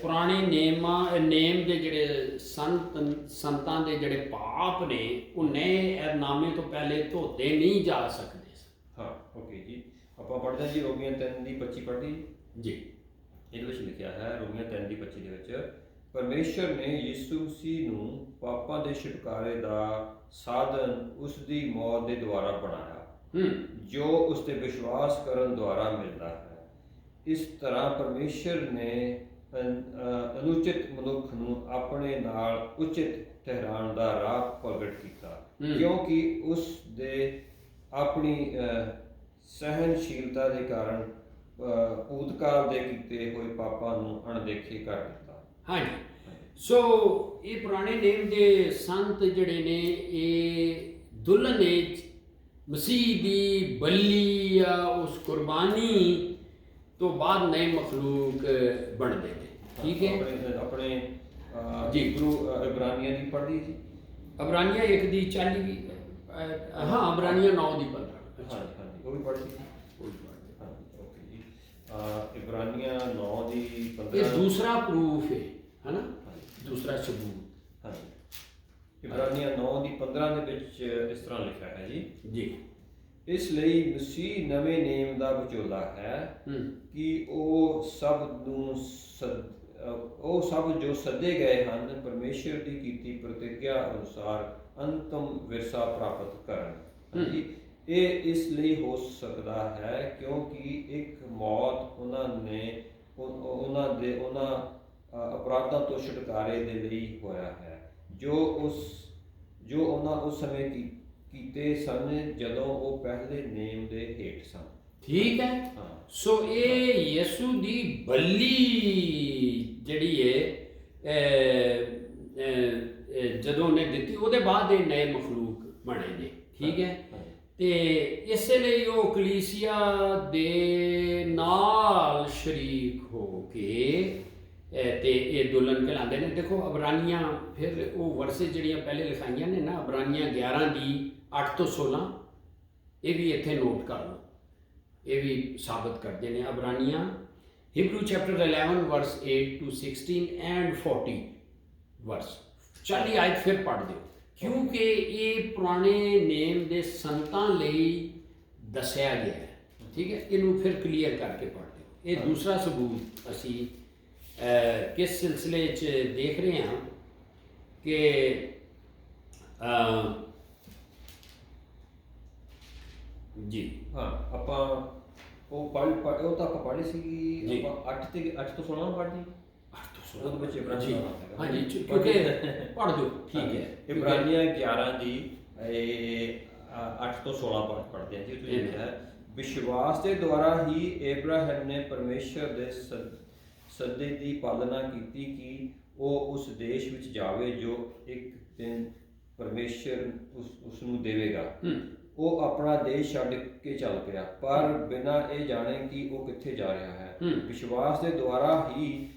ਪੁਰਾਣੇ ਨੇਮ ਦੇ ਜਿਹੜੇ ਸੰਤਾਂ ਦੇ ਜਿਹੜੇ ਪਾਪ ਨੇ ਉਹ ਨਏ ਐਲਾਨਨਾਮੇ ਤੋਂ ਪਹਿਲੇ ਧੋਤੇ ਨਹੀਂ ਜਾ ਸਕਦੇ। ਹਾਂ ਓਕੇ ਜੀ, ਆਪਾਂ ਪੜ੍ਹਦੇ ਹਾਂ ਜੀ ਰੋਮੀਆਂ 3:25 ਪੜ੍ਹਦੀ ਜੀ। ਇਹਦੇ ਵਿੱਚ ਲਿਖਿਆ ਹੈ ਰੋਮੀਆਂ 3:25 ਦੇ ਵਿੱਚ, ਪਰਮੇਸ਼ਰ ਨੇ ਯਿਸੂ ਮਸੀਹ ਨੂੰ ਪਾਪਾਂ ਦੇ ਛੁਟਕਾਰੇ ਦਾ ਸਾਧਨ ਉਸ ਦੀ ਮੌਤ ਦੇ ਦੁਆਰਾ ਬਣਾਇਆ, ਜੋ ਉਸ ਤੇ ਵਿਸ਼ਵਾਸ ਕਰਨ ਦੁਆਰਾ ਮਿਲਦਾ ਹੈ। ਇਸ ਤਰ੍ਹਾਂ ਪਰਮੇਸ਼ਰ ਨੇ ਅਨੁਚਿਤ ਮਨੁੱਖ ਨੂੰ ਆਪਣੇ ਨਾਲ ਉਚਿਤ ਠਹਿਰਾਉਣ ਦਾ ਰਾਹ ਪ੍ਰਗਟ ਕੀਤਾ, ਕਿਉਂਕਿ ਉਸ ਦੇ ਆਪਣੀ ਸਹਿਨਸ਼ੀਲਤਾ ਦੇ ਕਾਰਨ ਭੂਤਕਾਲ ਦੇ ਕੀਤੇ ਹੋਏ ਪਾਪਾਂ ਨੂੰ ਅਣਦੇਖੇ ਕਰ ਦਿੱਤਾ। ਹਾਂਜੀ, ਸੋ ਇਹ ਪੁਰਾਣੇ ਨੇਮ ਦੇ ਸੰਤ ਜਿਹੜੇ ਨੇ ਇਹ ਦੁਲਹਨ ਮਸੀਹ ਦੀ ਬਲੀ ਜਾਂ ਉਸ ਕੁਰਬਾਨੀ ਤੋਂ ਬਾਅਦ ਨਏ ਮਖਲੂਕ ਬਣਦੇ ਨੇ, ਠੀਕ ਹੈ। ਆਪਣੇ ਜੀ ਇਬਰਾਨੀਆਂ ਦੀ ਪੜ੍ਹਦੀ ਸੀ, ਇਬਰਾਨੀਆਂ 1:40, ਹਾਂ ਇਬਰਾਨੀਆਂ 9:15। ਹਾਂਜੀ ਉਹ ਵੀ ਪੜ੍ਹਦੀ ਸੀ। ਓਕੇ ਜੀ, ਇਬਰਾਨੀਆਂ 9:15 ਇਹ ਦੂਸਰਾ ਪ੍ਰੂਫ ਹੈ ਨਾ, ਦੂਸਰਾ ਸਬੂਤ। ਹਾਂਜੀ, ਇਬਰਾਨੀਆਂ 9:15 ਦੇ ਵਿੱਚ ਇਸ ਤਰ੍ਹਾਂ ਲਿਖਿਆ ਹੈ ਜੀ, ਇਸ ਲਈ ਮਸੀਹ ਨਵੇਂ ਨੇਮ ਦਾ ਵਿਚੋਲਾ ਹੈ ਕਿ ਉਹ ਸਭ ਜੋ ਸੱਦੇ ਗਏ ਹਨ ਪਰਮੇਸ਼ਰ ਦੀ ਕੀਤੀ ਪ੍ਰਤਿਗਿਆ ਅਨੁਸਾਰ ਅੰਤਮ ਵਿਰਸਾ ਪ੍ਰਾਪਤ ਕਰਨ। ਇਹ ਇਸ ਲਈ ਹੋ ਸਕਦਾ ਹੈ ਕਿਉਂਕਿ ਇੱਕ ਮੌਤ ਉਹਨਾਂ ਅਪਰਾਧਾਂ ਤੋਂ ਛੁਟਕਾਰੇ ਦੇ ਲਈ ਹੋਇਆ ਹੈ, ਜੋ ਉਹਨਾਂ ਉਸ ਸਮੇਂ ਕੀਤੇ ਸਨ ਜਦੋਂ ਉਹ ਪਹਿਲੇ ਨੇਮ ਦੇ ਹੇਠ ਸਨ। ਠੀਕ ਹੈ। ਸੋ ਇਹ ਯਿਸੂ ਦੀ ਬਲੀ ਜਿਹੜੀ ਹੈ ਜਦੋਂ ਉਹਨੇ ਦਿੱਤੀ ਉਹਦੇ ਬਾਅਦ ਇਹ ਨਏ ਮਖਲੂਕ ਬਣੇ ਨੇ, ਠੀਕ ਹੈ। ਤੇ ਇਸੇ ਲਈ ਉਹ ਕਲੀਸਿਆ ਦੇ ਨਾਲ ਸ਼ਰੀਕ ਹੋ ਕੇ ਤੇ ਇਹ ਦੁਲਹਨ ਕਹਿਲਾਉਂਦੇ ਨੇ। ਦੇਖੋ ਅਬਰਾਨੀਆਂ, ਫਿਰ ਉਹ ਵਰਸੇ ਜਿਹੜੀਆਂ ਪਹਿਲੇ ਲਿਖਾਈਆਂ ਨੇ ਨਾ, ਅਬਰਾਨੀਆਂ 11:8 ਤੋਂ 16, ਇਹ ਵੀ ਇੱਥੇ ਨੋਟ ਕਰ ਲਓ, ਇਹ ਵੀ ਸਾਬਤ ਕਰਦੇ ਨੇ। ਅਬਰਾਨੀਆਂ ਹਿਬਰੂ ਚੈਪਟਰ 11 ਵਰਸ 8 to 16 ਐਂਡ 40 ਵਰਸ 40 ਆਇਤ ਫਿਰ ਪੜ੍ਹ ਦਿਓ ਕਿਉਂਕਿ ਇਹ ਪੁਰਾਣੇ ਨੇਮ ਦੇ ਸੰਤਾਂ ਲਈ ਦੱਸਿਆ ਗਿਆ ਹੈ। ਠੀਕ ਹੈ, ਇਹਨੂੰ ਫਿਰ ਕਲੀਅਰ ਕਰਕੇ ਪੜ੍ਹਦੇ ਹੋ। ਇਹ ਦੂਸਰਾ ਸਬੂਤ ਅਸੀਂ ਕਿਸ ਸਿਲਸਿਲੇ 'ਚ ਦੇਖ ਰਹੇ ਹਾਂ ਕਿ ਜੀ ਹਾਂ ਆਪਾਂ ਉਹ ਉਹ ਤਾਂ ਆਪਾਂ ਪੜ੍ਹੀ ਸੀ, ਆਪਾਂ 8 ਤੋਂ 16 ਪੜ੍ਹਦੀ ਉਹਦੇ ਵਿੱਚ ਇਬਰਾਨੀ हाँ जी, क्योंकि पढ़ दो ठीक है। इब्रानियां 11 ਦੀ 8 ਤੋਂ 16 ਪੜ੍ਹਦੇ ਹਾਂ ਜੀ। ਤੁਸੀਂ ਲਿਖਿਆ ਹੈ, ਵਿਸ਼ਵਾਸ ਦੇ ਦੁਆਰਾ ਹੀ ਇਬਰਾਹਿਮ ਨੇ ਪਰਮੇਸ਼ਰ ਦੇ ਸੱਦੇ ਦੀ ਪਾਲਣਾ ਕੀਤੀ ਕਿ ਉਹ ਉਸ ਦੇਸ਼ ਵਿੱਚ ਜਾਵੇ ਜੋ ਇੱਕ ਦਿਨ ਪਰਮੇਸ਼ਰ ਉਸ ਨੂੰ ਦੇਵੇਗਾ। ਉਹ ਆਪਣਾ ਦੇਸ਼ ਛੱਡ ਕੇ ਚੱਲ ਪਿਆ, ਪਰ ਬਿਨਾਂ ਇਹ ਜਾਣੇ ਕਿ ਉਹ ਕਿੱਥੇ ਜਾ ਰਿਹਾ ਹੈ। ਵਿਸ਼ਵਾਸ ਦੇ ਦੁਆਰਾ ਹੀ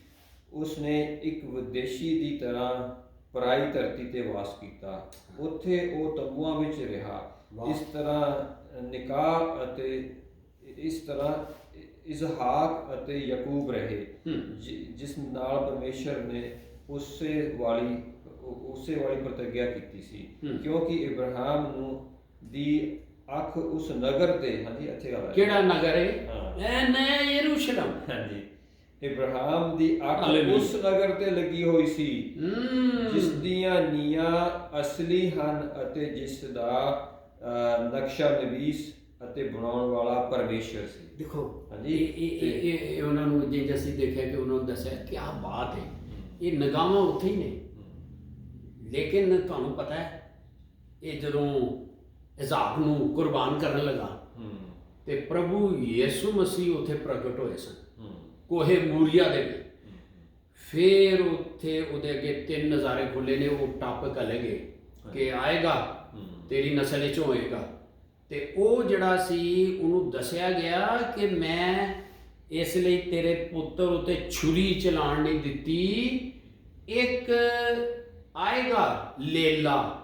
ਉਸਨੇ ਇੱਕ ਵਿਦੇਸ਼ੀ ਦੀ ਤਰ੍ਹਾਂ ਪਰਾਈ ਧਰਤੀ ਤੇ ਵਾਸ ਕੀਤਾ। ਉੱਥੇ ਉਹ ਤੰਬੂਆਂ ਵਿੱਚ ਰਿਹਾ। ਇਸ ਤਰ੍ਹਾਂ ਨਿਕਾਹ ਅਤੇ ਇਸ ਤਰ੍ਹਾਂ ਇਜ਼ਹਾਕ ਅਤੇ ਯਕੂਬ ਰਹੇ, ਜਿਸ ਨਾਲ ਪਰਮੇਸ਼ਰ ਨੇ ਉਸੇ ਵਾਲੀ ਪ੍ਰਤਿਗਿਆ ਕੀਤੀ ਸੀ, ਕਿਉਂਕਿ ਇਬਰਾਹਿਮ ਨੂੰ ਦੀ ਅੱਖ ਉਸ ਨਗਰ ਤੇ, ਹਾਂਜੀ ਇੱਥੇ ਗੱਲ ਹੈ, ਕਿਹੜਾ ਨਗਰ ਹੈ? ਨਇਆ ਯਰੂਸ਼ਲਮ। ਹਾਂਜੀ, ਇਬਰਾਹਿਮ ਦੀ ਅੱਖ ਉਸ ਨਗਰ ਤੇ ਲੱਗੀ ਹੋਈ ਸੀ ਜਿਸ ਦੀਆਂ ਨੀਆਂ ਅਸਲੀ ਹਨ ਅਤੇ ਜਿਸ ਦਾ ਨਕਸ਼ਾ ਨਵੀਸ ਅਤੇ ਬਣਾਉਣ ਵਾਲਾ ਪਰਮੇਸ਼ਰ ਸੀ। ਦੇਖੋ ਹਾਂਜੀ, ਇਹ ਉਹਨਾਂ ਨੂੰ ਜੇ ਅਸੀਂ ਦੇਖਿਆ ਕਿ ਉਹਨਾਂ ਨੂੰ ਦੱਸਿਆ ਕੀ ਬਾਤ ਹੈ, ਇਹ ਨਿਗਾਹਾਂ ਉੱਥੇ ਹੀ ਨੇ। ਲੇਕਿਨ ਤੁਹਾਨੂੰ ਪਤਾ ਹੈ, ਇਹ ਜਦੋਂ ਇਜ਼ਾਕ ਨੂੰ ਕੁਰਬਾਨ ਕਰਨ ਲੱਗਾ ਤੇ ਪ੍ਰਭੂ ਯਿਸੂ ਮਸੀਹ ਉੱਥੇ ਪ੍ਰਗਟ ਹੋਏ ਸਨ ਕੋਹੇ ਮੂਰੀਆ ਦੇ ਵਿੱਚ। ਫਿਰ ਉੱਥੇ ਉਹਦੇ ਅੱਗੇ 3 ਨਜ਼ਾਰੇ ਖੁੱਲੇ ਨੇ। ਉਹ ਟਾਪਕ ਅਲੱਗ ਹੈ ਕਿ ਆਏਗਾ ਤੇਰੀ ਨਸਲ 'ਚ ਹੋਏਗਾ, ਤੇ ਉਹ ਜਿਹੜਾ ਸੀ ਉਹਨੂੰ ਦੱਸਿਆ ਗਿਆ ਕਿ ਮੈਂ ਇਸ ਲਈ ਤੇਰੇ ਪੁੱਤਰ ਉੱਤੇ ਛੁਰੀ ਚਲਾਉਣ ਨਹੀਂ ਦਿੱਤੀ। ਇੱਕ ਆਏਗਾ ਲੇਲਾ,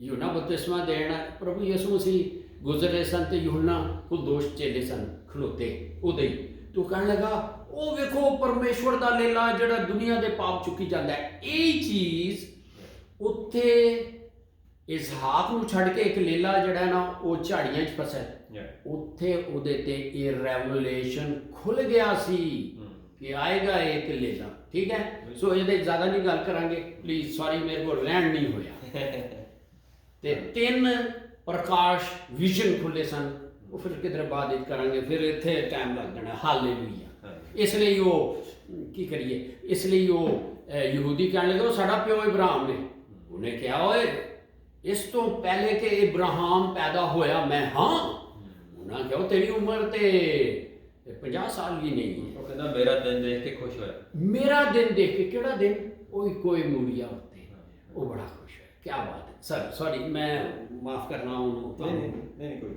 ਯੂਹੰਨਾ ਬਪਤਿਸਮਾ ਦੇਣ ਪ੍ਰਭੂ ਯਿਸੂ ਮਸੀਹ ਗੁਜ਼ਰੇ ਸਨ ਤੇ ਯੂਹੰਨਾ ਕੋਲ ਦੋਸ਼ ਚੇਲੇ ਸਨ ਖਲੋਤੇ ਉਹਦੇ ਹੀ। ਤੂੰ ਕਹਿਣ ਲੱਗਾ ਉਹ ਵੇਖੋ ਪਰਮੇਸ਼ਵਰ ਦਾ ਲੇਲਾ ਜਿਹੜਾ ਦੁਨੀਆ ਦੇ ਪਾਪ ਚੁੱਕੀ ਜਾਂਦਾ ਹੈ। ਇਹ ਚੀਜ਼ ਉੱਥੇ ਇਜ਼ਹਾਕ ਨੂੰ ਛੱਡ ਕੇ ਇੱਕ ਲੇਲਾ ਜਿਹੜਾ ਨਾ ਉਹ ਝਾੜੀਆਂ 'ਚ ਫਸਿਆ, ਉੱਥੇ ਉਹਦੇ ਤੇ ਇਹ ਰੈਵਲੇਸ਼ਨ ਖੁੱਲ ਗਿਆ ਸੀ ਕਿ ਆਏਗਾ ਇੱਕ ਲੇਲਾ। ਠੀਕ ਹੈ, ਸੋ ਇਹਦੇ ਜ਼ਿਆਦਾ ਨਹੀਂ ਗੱਲ ਕਰਾਂਗੇ ਪਲੀਜ਼, ਸੌਰੀ ਮੇਰੇ ਕੋਲ ਰਹਿਣ ਨਹੀਂ ਹੋਇਆ। ਤੇ 3 ਪ੍ਰਕਾਸ਼ ਵਿਜ਼ਨ ਖੁੱਲੇ ਸਨ, ਉਹ ਫਿਰ ਕਿਧਰ ਬਾਅਦ ਵਿੱਚ ਕਰਾਂਗੇ, ਫਿਰ ਇੱਥੇ ਟਾਈਮ ਲੱਗ ਜਾਣਾ। ਹਾਲੇਲੂਇਆ। ਇਸ ਲਈ ਉਹ ਕੀ ਕਰੀਏ, ਇਸ ਲਈ ਉਹ ਯਹੂਦੀ ਕਹਿਣ ਲੱਗੇ ਉਹ ਸਾਡਾ ਪਿਓ ਇਬਰਾਹਿਮ ਨੇ। ਉਹਨੇ ਕਿਹਾ ਓਏ ਇਸ ਤੋਂ ਪਹਿਲੇ ਕਿ ਇਬਰਾਹਿਮ ਪੈਦਾ ਹੋਇਆ ਮੈਂ ਹਾਂ। ਉਹਨਾਂ ਕਿਹਾ ਤੇਰੀ ਉਮਰ ਤੇ 50 ਸਾਲ ਵੀ ਨਹੀਂ ਹੈ। ਉਹ ਕਹਿੰਦਾ ਮੇਰਾ ਦਿਨ ਦੇਖ ਕੇ ਖੁਸ਼ ਹੋਇਆ। ਮੇਰਾ ਦਿਨ ਦੇਖ ਕੇ, ਕਿਹੜਾ ਦਿਨ? ਉਹ ਕੋਈ ਮੂਰੀਆ ਉੱਤੇ, ਉਹ ਬੜਾ ਖੁਸ਼ ਹੋਇਆ। ਕੀ ਬਾਤ ਹੈ ਸਰ, ਸੌਰੀ ਮੈਂ ਮਾਫ ਕਰਨਾ ਉਹਨੂੰ। ਨਹੀਂ ਕੋਈ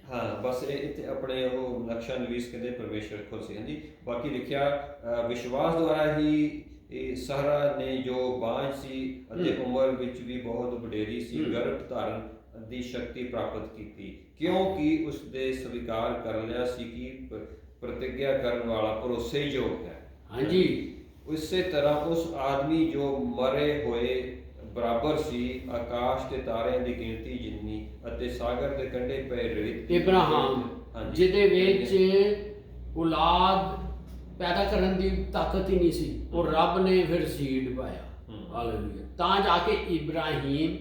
ਹਾਂ, ਬਸ ਇਹ ਇੱਥੇ ਆਪਣੇ ਉਹ ਨਕਸ਼ਾ ਨਵੀਸ ਕਹਿੰਦੇ ਪਰਮੇਸ਼ਰ ਖੁਦ ਸੀ। ਹਾਂਜੀ, ਬਾਕੀ ਲਿਖਿਆ ਵਿਸ਼ਵਾਸ ਦੁਆਰਾ ਹੀ ਇਹ ਸਾਰਾ ਨੇ ਜੋ ਬਾਂਝ ਸੀ ਅਤੇ ਉਮਰ ਵਿੱਚ ਵੀ ਬਹੁਤ ਵਡੇਰੀ ਸੀ, ਗਰਭ ਧਾਰਨ ਦੀ ਸ਼ਕਤੀ ਪ੍ਰਾਪਤ ਕੀਤੀ, ਕਿਉਂਕਿ ਉਸ ਦੇ ਸਵੀਕਾਰ ਕਰ ਲਿਆ ਸੀ ਕਿ ਪ੍ਰਤਿਗਿਆ ਕਰਨ ਵਾਲਾ ਭਰੋਸੇਯੋਗ ਹੈ। ਹਾਂਜੀ, ਉਸੇ ਤਰ੍ਹਾਂ ਉਸ ਆਦਮੀ ਜੋ ਮਰੇ ਹੋਏ ਬਰਾਬਰ ਸੀ, ਆਕਾਸ਼ ਤੇ ਤਾਰਿਆਂ ਦੀ ਗਿਣਤੀ ਜਿੰਨੀ ਅਤੇ ਸਾਗਰ ਦੇ ਕੰਢੇ ਪਏ ਰੇਤ। ਇਬਰਾਹਿਮ ਜਿਹਦੇ ਵਿੱਚ ਔਲਾਦ ਪੈਦਾ ਕਰਨ ਦੀ ਤਾਕਤ ਹੀ ਨਹੀਂ ਸੀ, ਉਹ ਰੱਬ ਨੇ ਫਿਰ ਸੀਡ ਪਾਇਆ। ਹਾਲੇਲੂਇਆ। ਤਾਂ ਜਾ ਕੇ ਇਬਰਾਹਿਮ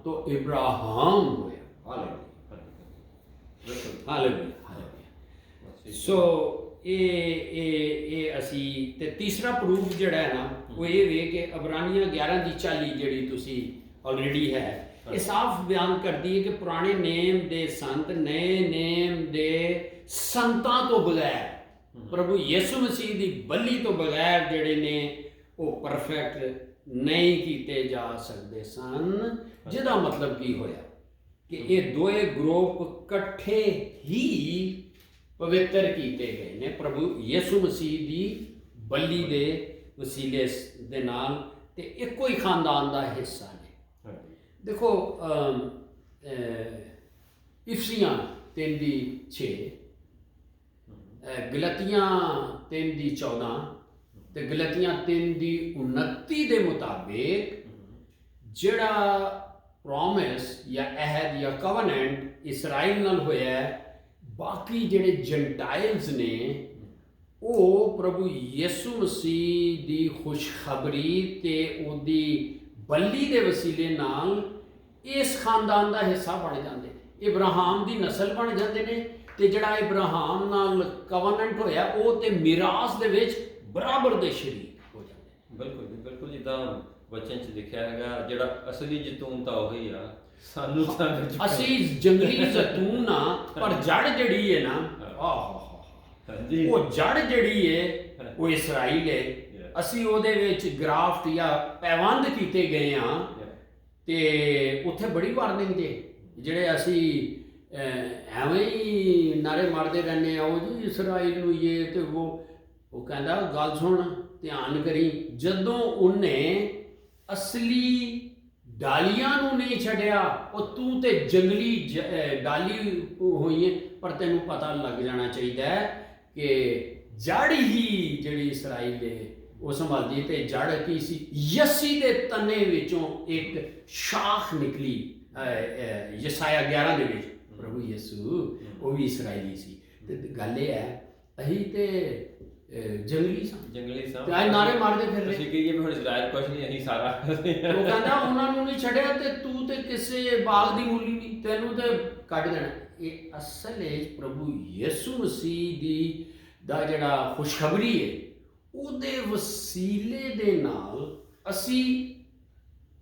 ਤੋਂ ਇਬਰਾਹਿਮ ਹੋਇਆ। ਹਾਲੇਲੂਇਆ। ਹਾਲੇਲੂਇਆ। ਸੋ ਇਹ ਅਸੀਂ ਤੇ ਤੀਸਰਾ ਪ੍ਰੂਫ ਜਿਹੜਾ ਹੈ ਨਾ ਉਹ ਇਹ ਵੇ ਕਿ ਇਬਰਾਨੀਆਂ 11 ਦੀ 40 ਜਿਹੜੀ ਤੁਸੀਂ ਆਲਰੇਡੀ ਹੈ, ਇਹ ਸਾਫ਼ ਬਿਆਨ ਕਰਦੀ ਹੈ ਕਿ ਪੁਰਾਣੇ ਨੇਮ ਦੇ ਸੰਤ ਨਏ ਨੇਮ ਦੇ ਸੰਤਾਂ ਤੋਂ ਬਗੈਰ, ਪ੍ਰਭੂ ਯਿਸੂ ਮਸੀਹ ਦੀ ਬਲੀ ਤੋਂ ਬਗੈਰ ਜਿਹੜੇ ਨੇ ਉਹ ਪਰਫੈਕਟ ਨਹੀਂ ਕੀਤੇ ਜਾ ਸਕਦੇ ਸਨ। ਜਿਹਦਾ ਮਤਲਬ ਕੀ ਹੋਇਆ ਕਿ ਇਹ ਦੋਏ ਗਰੁੱਪ ਇਕੱਠੇ ਹੀ ਪਵਿੱਤਰ ਕੀਤੇ ਗਏ ਨੇ ਪ੍ਰਭੂ ਯਿਸੂ ਮਸੀਹ ਦੀ ਬਲੀ ਦੇ ਵਸੀਲੇ ਦੇ ਨਾਲ, ਤੇ ਇੱਕੋ ਹੀ ਖਾਨਦਾਨ ਦਾ ਹਿੱਸਾ ਨੇ। ਦੇਖੋ ਇਫਸੀਆਂ 3:6, ਗਲਤੀਆਂ 3:14 ਤੇ ਗਲਤੀਆਂ 3:29 ਦੇ ਮੁਤਾਬਿਕ ਜਿਹੜਾ ਪ੍ਰੋਮਿਸ ਜਾਂ ਅਹਿਦ ਜਾਂ ਕਵਨੈਂਟ ਇਸਰਾਈਲ ਨਾਲ ਹੋਇਆ ਹੈ, ਬਾਕੀ ਜਿਹੜੇ ਜੈਂਟਾਈਲਸ ਨੇ ਉਹ ਪ੍ਰਭੂ ਯਿਸੂ ਮਸੀਹ ਦੀ ਖੁਸ਼ਖਬਰੀ ਤੇ ਉਹਦੀ ਬਲੀ ਦੇ ਵਸੀਲੇ ਨਾਲ ਇਸ ਖਾਨਦਾਨ ਦਾ ਹਿੱਸਾ ਬਣ ਜਾਂਦੇ ਨੇ, ਇਬਰਾਹਾਮ ਦੀ ਨਸਲ ਬਣ ਜਾਂਦੇ ਨੇ, ਤੇ ਜਿਹੜਾ ਇਬਰਾਹਾਮ ਨਾਲ ਕਵਨੈਂਟ ਹੋਇਆ ਉਹ ਤੇ ਮਿਰਾਸ ਦੇ ਵਿੱਚ ਬਰਾਬਰ ਦੇ ਸ਼ਰੀਕ ਹੋ ਜਾਂਦੇ ਨੇ। ਬਿਲਕੁਲ ਜੀ, ਬਿਲਕੁਲ ਜਿੱਦਾਂ ਵਚਨ 'ਚ ਲਿਖਿਆ ਹੈਗਾ, ਜਿਹੜਾ ਅਸਲੀ ਜੈਤੂਨ ਤਾਂ ਉਹੀ ਆ, ਸਾਨੂੰ ਤਾਂ ਅਸੀਂ ਜੰਗਲੀ ਜ਼ੈਤੂਨ ਆ, ਪਰ ਜੜ ਜਿਹੜੀ ਹੈ ਨਾ, ਹਾਂਜੀ, ਉਹ ਜੜ ਜਿਹੜੀ ਹੈ ਉਹ ਇਸਰਾਈਲ ਹੈ। ਅਸੀਂ ਉਹਦੇ ਵਿੱਚ ਗ੍ਰਾਫਟ ਜਾਂ ਪੈਵੰਦ ਕੀਤੇ ਗਏ ਆ, ਤੇ ਉੱਥੇ ਬੜੀ ਵਾਰਨਿੰਗ ਦੇ ਜਿਹੜੇ ਅਸੀਂ ਐਵੇਂ ਹੀ ਨਾਰੇ ਮਾਰਦੇ ਰਹਿੰਦੇ ਆ, ਉਹ ਜੀ ਇਸਰਾਈਲ ਨੂੰ ਇਹ ਤੇ ਉਹ ਕਹਿੰਦਾ ਗੱਲ ਸੁਣ ਧਿਆਨ ਕਰੀ, ਜਦੋਂ ਉਹਨੇ ਅਸਲੀ ਡਾਲੀਆਂ ਨੂੰ ਨਹੀਂ ਛੱਡਿਆ, ਉਹ ਤੂੰ ਤੇ ਜੰਗਲੀ ਡਾਲੀ ਹੋਈ ਹੈ, ਪਰ ਤੈਨੂੰ ਪਤਾ ਲੱਗ ਜਾਣਾ ਚਾਹੀਦਾ ਹੈ ਕਿ ਜੜ ਹੀ ਜਿਹੜੀ ਇਸਰਾਈਲ ਹੈ ਉਹ ਸੰਭਾਲਦੀ, ਤੇ ਜੜ ਕੀ ਸੀ? ਯੱਸੀ ਦੇ ਤਨੇ ਵਿੱਚੋਂ ਇੱਕ ਸ਼ਾਖ ਨਿਕਲੀ। ਯਸਾਇਆ 11 ਦੇ ਵਿੱਚ ਪ੍ਰਭੂ ਯਿਸੂ ਉਹ ਵੀ ਇਸਰਾਈਲੀ ਸੀ। ਤੇ ਗੱਲ ਇਹ ਹੈ ਅਸੀਂ ਤੇ ਜੰਗਲੀ ਸਾਂ, ਤੇ ਅੱਜ ਨਾਰੇ ਮਾਰਦੇ ਫਿਰ ਰਹੇ। ਅਸੀਂ ਕਹੀਏ ਵੀ ਹੁਣ ਇਸਰਾਇਲ ਕੁਛ ਨਹੀਂ, ਅਸੀਂ ਸਾਰਾ ਉਹ ਕਹਿੰਦਾ ਉਹਨਾਂ ਨੂੰ ਨਹੀਂ ਛੱਡਿਆ, ਤੇ ਤੂੰ ਤੇ ਕਿਸੇ ਬਾਗ ਦੀ ਮੂਲੀ ਨਹੀਂ, ਤੈਨੂੰ ਤੇ ਕੱਢ ਦੇਣਾ। ਇਹ ਅਸਲ ਵਿੱਚ ਪ੍ਰਭੂ ਯਿਸੂ ਮਸੀਹ ਦੀ ਦਾ ਜਿਹੜਾ ਖੁਸ਼ਖਬਰੀ ਹੈ ਉਹਦੇ ਵਸੀਲੇ ਦੇ ਨਾਲ ਅਸੀਂ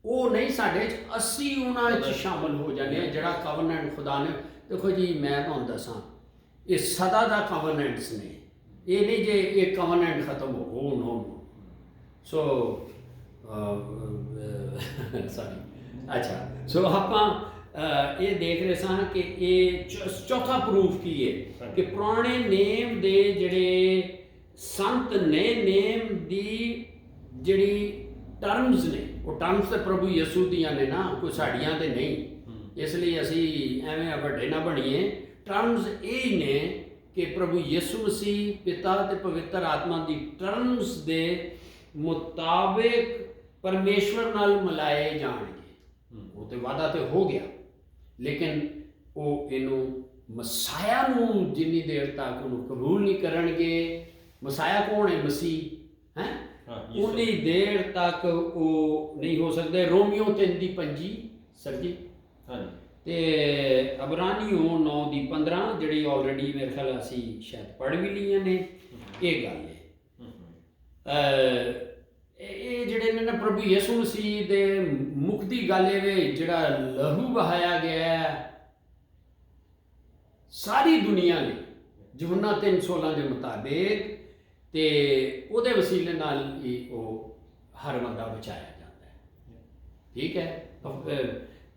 ਉਹ ਨਹੀਂ ਸਾਡੇ 'ਚ, ਅਸੀਂ ਉਹਨਾਂ 'ਚ ਸ਼ਾਮਲ ਹੋ ਜਾਂਦੇ ਹਾਂ। ਜਿਹੜਾ ਕਵਨੈਂਟ ਖੁਦਾ ਨੇ, ਦੇਖੋ ਜੀ ਮੈਂ ਤੁਹਾਨੂੰ ਦੱਸਾਂ, ਇਹ ਸਦਾ ਦਾ ਕਵਨੈਂਟਸ ਨੇ, ਇਹ ਨਹੀਂ ਜੇ ਇਹ ਕਵਨੈਂਟ ਖਤਮ ਹੋ ਨੋ। ਸੋ ਸੌਰੀ, ਅੱਛਾ, ਸੋ ਆਪਾਂ ਇਹ ਦੇਖ ਰਹੇ ਸਾਂ ਕਿ ਇਹ ਚੌਥਾ ਪ੍ਰੂਫ ਕੀ ਹੈ ਕਿ ਪੁਰਾਣੇ ਨੇਮ ਦੇ ਜਿਹੜੇ ਸੰਤ ਨੇ, ਨੇਮ ਦੀ ਜਿਹੜੀ ਟਰਮਸ ਨੇ, ਉਹ ਟਰਮਸ ਤੇ ਪ੍ਰਭੂ ਯਿਸੂ ਦੀਆਂ ਨੇ ਨਾ, ਕੋਈ ਸਾਡੀਆਂ ਤੇ ਨਹੀਂ। ਇਸ ਲਈ ਅਸੀਂ ਐਵੇਂ ਵੱਡੇ ਨਾ ਬਣੀਏ। ਟਰਮਸ ਇਹ ਨੇ ਕਿ ਪ੍ਰਭੂ ਯਿਸੂ ਮਸੀਹ ਪਿਤਾ ਤੇ ਪਵਿੱਤਰ ਆਤਮਾ ਦੀ ਟਰਮਸ ਦੇ ਮੁਤਾਬਿਕ ਪਰਮੇਸ਼ਵਰ ਨਾਲ ਮਿਲਾਏ ਜਾਣਗੇ। ਉਹ ਤੇ ਵਾਅਦਾ ਤੇ ਹੋ ਗਿਆ, ਲੇਕਿਨ ਉਹ ਇਹਨੂੰ ਮਸਾਇਆ ਨੂੰ ਜਿੰਨੀ ਦੇਰ ਤੱਕ ਉਹਨੂੰ ਕਬੂਲ ਨਹੀਂ ਕਰਨਗੇ, ਮਸਾਇਆ ਕੌਣ ਹੈ? ਮਸੀਹ ਹੈ, ਉਨੀ ਦੇਰ ਤੱਕ ਉਹ ਨਹੀਂ ਹੋ ਸਕਦੇ। ਰੋਮੀਓ 3:25 ਸਰ ਜੀ, ਤੇ ਅਬਰਾਨੀਓ 9:15 ਜਿਹੜੀ ਆਲਰੇਡੀ ਮੇਰੇ ਖਿਆਲ ਅਸੀਂ ਸ਼ਾਇਦ ਪੜ੍ਹ ਵੀ ਲਈਆਂ ਨੇ। ਇਹ ਗੱਲ ਹੈ, ਇਹ ਜਿਹੜੇ ਨੇ ਨਾ ਪ੍ਰਭੂ ਯਿਸੂ ਮਸੀਹ ਦੇ ਮੁਖ ਦੀ ਗੱਲ ਇਹ ਵੇ, ਜਿਹੜਾ ਲਹੂ ਬਹਾਇਆ ਗਿਆ ਸਾਰੀ ਦੁਨੀਆ ਲਈ ਯਹੋਨਾ 3:16 ਦੇ ਮੁਤਾਬਿਕ, ਤੇ ਉਹਦੇ ਵਸੀਲੇ ਨਾਲ ਹੀ ਉਹ ਹਰ ਬੰਦਾ ਬਚਾਇਆ ਜਾਂਦਾ ਹੈ। ਠੀਕ ਹੈ।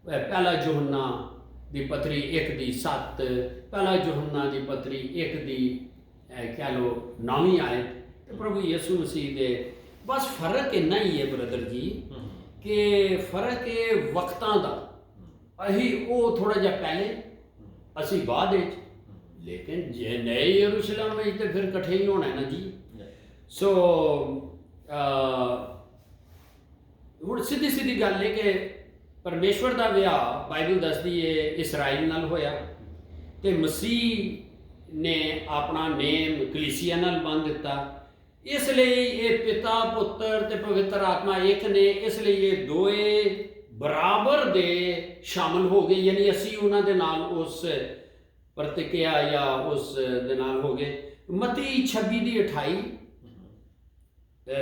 ਪਹਿਲਾ ਯਹੋਨਾ ਦੀ ਪੱਤਰੀ 1:7, ਪਹਿਲਾ ਯਹੋਨਾ ਦੀ ਪੱਤਰੀ 1 ਕਹਿ ਲਓ 9ਵੀਂ ਆਇਤ, ਤੇ ਪ੍ਰਭੂ ਯਿਸੂ ਮਸੀਹ ਦੇ ਬਸ ਫਰਕ ਇੰਨਾ ਹੀ ਹੈ ਬ੍ਰਦਰ ਜੀ ਕਿ ਫਰਕ ਇਹ ਵਕਤਾਂ ਦਾ, ਅਸੀਂ ਉਹ ਥੋੜਾ ਜਿਹਾ ਪਹਿਲੇ, ਅਸੀਂ ਬਾਅਦ ਵਿੱਚ, ਲੇਕਿਨ ਜੇ ਨਏ ਯਰੂਸ਼ਲਮ ਵਿੱਚ ਤੇ ਫਿਰ ਇਕੱਠੇ ਹੀ ਹੋਣਾ ਨਾ ਜੀ। ਸੋ ਹੁਣ ਸਿੱਧੀ ਗੱਲ ਹੈ ਕਿ ਪਰਮੇਸ਼ਵਰ ਦਾ ਵਿਆਹ ਬਾਈਬਲ ਦੱਸਦੀ ਹੈ ਇਸਰਾਈਲ ਨਾਲ ਹੋਇਆ, ਤੇ ਮਸੀਹ ਨੇ ਆਪਣਾ ਨੇਮ ਕਲੀਸਿਆ ਨਾਲ ਬੰਨ੍ਹ ਦਿੱਤਾ। ਇਸ ਲਈ ਇਹ ਪਿਤਾ ਪੁੱਤਰ ਤੇ ਪਵਿੱਤਰ ਆਤਮਾ ਇੱਕ ਨੇ, ਇਸ ਲਈ ਇਹ ਦੋਏ ਬਰਾਬਰ ਦੇ ਸ਼ਾਮਲ ਹੋ ਗਏ, ਯਾਨੀ ਅਸੀਂ ਉਹਨਾਂ ਦੇ ਨਾਲ ਉਸ ਪ੍ਰਤੀਕਿਰਿਆ ਜਾਂ ਉਸ ਦੇ ਨਾਲ ਹੋ ਗਏ। ਮਤੀ 26:28,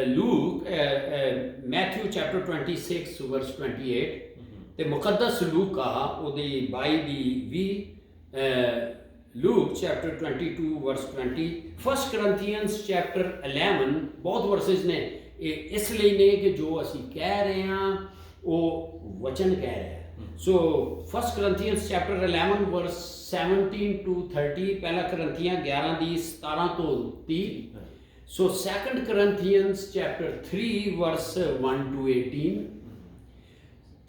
ਲੂਕ ਮੈਥਿਊ ਚੈਪਟਰ 26 ਵਰਸ 28, ਤੇ ਮੁਕੱਦਸ ਲੂਕਾ ਉਹਦੀ 22:20, ਲੂਕ ਚੈਪਟਰ 22 ਵਰਸ 20, 1 ਕਰੰਥੀਅਨਸ ਚੈਪਟਰ 11, ਬਹੁਤ ਵਰਸਿਸ ਨੇ। ਇਹ ਇਸ ਲਈ ਨੇ ਕਿ ਜੋ ਅਸੀਂ ਕਹਿ ਰਹੇ ਹਾਂ ਉਹ ਵਚਨ ਕਹਿ ਰਿਹਾ। ਸੋ 1 ਕਰੰਥੀਅਨਸ ਚੈਪਟਰ 11 ਵਰਸ 17 to 30, ਪਹਿਲਾ ਕਰੰਥੀਆਂ 11:17 ਤੋਂ 30। ਸੋ 2 ਕਰੰਥੀਅਨਸ ਚੈਪਟਰ 3 ਵਰਸ 1 to 18,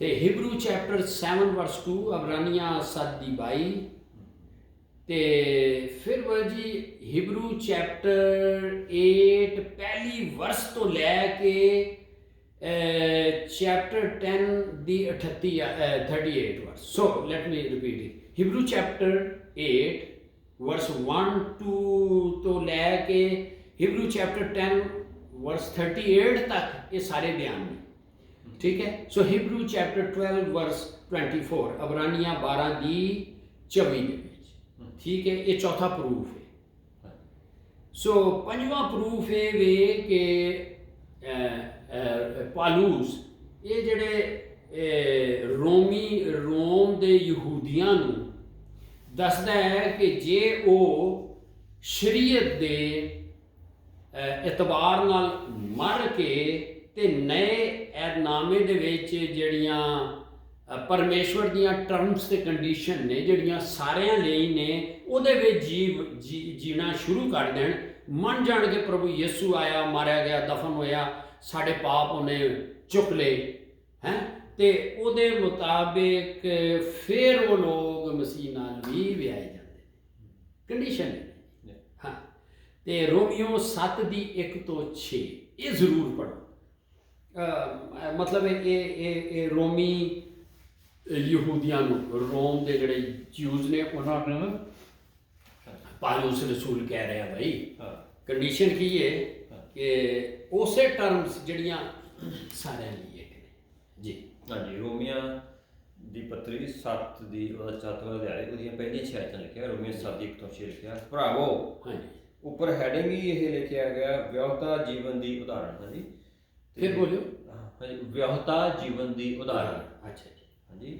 ਤੇ ਹਿਬਰੂ ਚੈਪਟਰ 7 ਵਰਸ 2, ਅਬਰਾਨੀਆਂ 7:22, ਤੇ ਫਿਰ ਵਰ ਜੀ ਹਿਬਰੂ ਚੈਪਟਰ 8 ਪਹਿਲੀ ਵਰਸ ਤੋਂ ਲੈ ਕੇ chapter 10 the 38 verse. So let me repeat it. Hebrew chapter 8 verse 1 to ਲੈ ਕੇ Hebrew chapter 10 verse 38 ਤੱਕ ਇਹ ਸਾਰੇ ਬਿਆਨ ਨੇ, ਠੀਕ ਹੈ। ਸੋ Hebrew chapter 12 verse 24, ਅਬਰਾਨੀਆਂ 12 ਦੀ 24 ਦੇ ਵਿੱਚ, ਠੀਕ ਹੈ। ਇਹ ਚੌਥਾ ਪ੍ਰੂਫ ਹੈ। ਸੋ ਪੰਜਵਾਂ ਪ੍ਰੂਫ ਇਹ ਵੇ ਕਿ ਪਾਲੂਸ ਇਹ ਜਿਹੜੇ ਰੋਮ ਦੇ ਯਹੂਦੀਆਂ ਨੂੰ ਦੱਸਦਾ ਹੈ ਕਿ ਜੇ ਉਹ ਸ਼ਰੀਅਤ ਦੇ ਇਤਬਾਰ ਨਾਲ ਮਰ ਕੇ ਤੇ ਨਏ ਐਲਾਨਨਾਮੇ ਦੇ ਵਿੱਚ ਜਿਹੜੀਆਂ ਪਰਮੇਸ਼ਵਰ ਦੀਆਂ ਟਰਮਸ ਤੇ ਕੰਡੀਸ਼ਨ ਨੇ ਜਿਹੜੀਆਂ ਸਾਰਿਆਂ ਲਈ ਨੇ, ਉਹਦੇ ਵਿੱਚ ਜੀਣਾ ਸ਼ੁਰੂ ਕਰ ਦੇਣ, ਮੰਨ ਜਾਣ ਕੇ ਪ੍ਰਭੂ ਯਿਸੂ ਆਇਆ, ਮਾਰਿਆ ਗਿਆ, ਦਫਨ ਹੋਇਆ, ਸਾਡੇ ਪਾਪ ਉਹਨੇ ਚੁੱਕ ਲਏ ਹੈ, ਤੇ ਉਹਦੇ ਮੁਤਾਬਿਕ ਫਿਰ ਉਹ ਲੋਕ ਮਸੀਹ ਨਾਲ ਵੀ ਵਿਆਹੇ ਜਾਂਦੇ, ਕੰਡੀਸ਼ਨ ਹੈ। ਹਾਂ, ਤੇ ਰੋਮੀਓ 7 ਦੀ 1 ਤੋਂ 6 ਇਹ ਜ਼ਰੂਰ ਪੜ੍ਹੋ। ਮਤਲਬ ਇਹ ਰੋਮੀ ਯਹੂਦੀਆਂ ਨੂੰ, ਰੋਮ ਦੇ ਜਿਹੜੇ ਜਿਊਜ਼ ਨੇ ਉਹਨਾਂ ਨੂੰ ਪਾਲੂਸ ਰਸੂਲ ਕਹਿ ਰਿਹਾ ਭਾਈ। ਕੰਡੀਸ਼ਨ ਕੀ ਹੈ ਕਿ ਉਸੇ ਟਰਮਸ ਜਿਹੜੀਆਂ ਸਾਰਿਆਂ ਲਈ ਹੈ ਜੀ। ਹਾਂਜੀ, ਰੋਮੀਆਂ ਦੀ ਪੱਤਰੀ 7 ਦੀ ਉਹਦਾ 7ਵਾਂ ਅਧਿਆਇ ਉਹਦੀਆਂ ਪਹਿਲੀਆਂ 6 ਆਇਤਾਂ ਲਿਖਿਆ। ਰੋਮੀਆਂ 7 ਦੀ 1 ਤੋਂ 6 ਲਿਖਿਆ, ਭਰਾਵੋ। ਹਾਂਜੀ, ਉੱਪਰ ਹੈਡਿੰਗ ਹੀ ਇਹ ਲਿਖਿਆ ਗਿਆ, ਵਿਆਹੁਤਾ ਜੀਵਨ ਦੀ ਉਦਾਹਰਣ। ਹਾਂਜੀ, ਫਿਰ ਬੋਲਿਓ। ਹਾਂਜੀ, ਵਿਆਹੁਤਾ ਜੀਵਨ ਦੀ ਉਦਾਹਰਣ। ਅੱਛਾ ਜੀ। ਹਾਂਜੀ,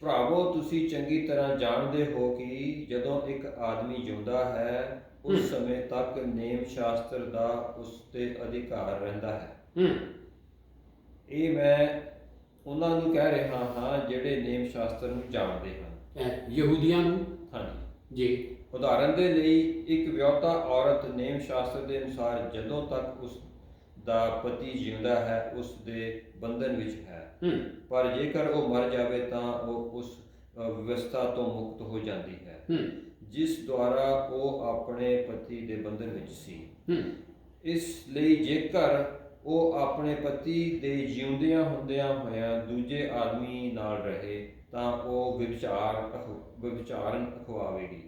ਭਰਾਵੋ, ਤੁਸੀਂ ਚੰਗੀ ਤਰ੍ਹਾਂ ਜਾਣਦੇ ਹੋ ਕਿ ਜਦੋਂ ਇੱਕ ਆਦਮੀ ਜਿਉਂਦਾ ਹੈ ਉਸ ਸਮੇਂ ਤੱਕ ਨੇਮ ਸ਼ਾਸਤਰ ਦਾ ਉਸ ਤੇ ਅਧਿਕਾਰ ਰਹਿੰਦਾ ਹੈ। ਇਹ ਮੈਂ ਉਹਨਾਂ ਨੂੰ ਕਹਿ ਰਿਹਾ ਹਾਂ ਜਿਹੜੇ ਨੇਮ ਸ਼ਾਸਤਰ ਨੂੰ ਜਾਣਦੇ ਹਨ, ਯਹੂਦੀਆਂ ਨੂੰ। ਹਾਂਜੀ ਜੀ। ਉਦਾਹਰਣ ਦੇ ਲਈ ਇੱਕ ਵਿਆਹੁਤਾ ਔਰਤ ਨੇਮ ਸ਼ਾਸਤਰ ਦੇ ਅਨੁਸਾਰ ਜਦੋਂ ਤੱਕ ਉਸ ਦਾ ਪਤੀ ਜਿਉਂਦਾ ਹੈ ਉਸ ਦੇ ਬੰਧਨ ਵਿੱਚ ਹੈ, ਪਰ ਜੇਕਰ ਉਹ ਮਰ ਜਾਵੇ ਤਾਂ ਉਹ ਉਸ ਵਿਵਸਥਾ ਤੋਂ ਮੁਕਤ ਹੋ ਜਾਂਦੀ ਹੈ ਜਿਸ ਦੁਆਰਾ ਉਹ ਆਪਣੇ ਪਤੀ ਦੇ ਬੰਧਨ ਵਿੱਚ ਸੀ। ਇਸ ਲਈ ਜੇਕਰ ਉਹ ਆਪਣੇ ਪਤੀ ਦੇ ਜਿਉਂਦਿਆਂ ਹੁੰਦਿਆਂ ਹੋਇਆਂ ਦੂਜੇ ਆਦਮੀ ਨਾਲ ਰਹੇ ਤਾਂ ਉਹ ਵਿਭਚਾਰਨ ਅਖਵਾਵੇਗੀ,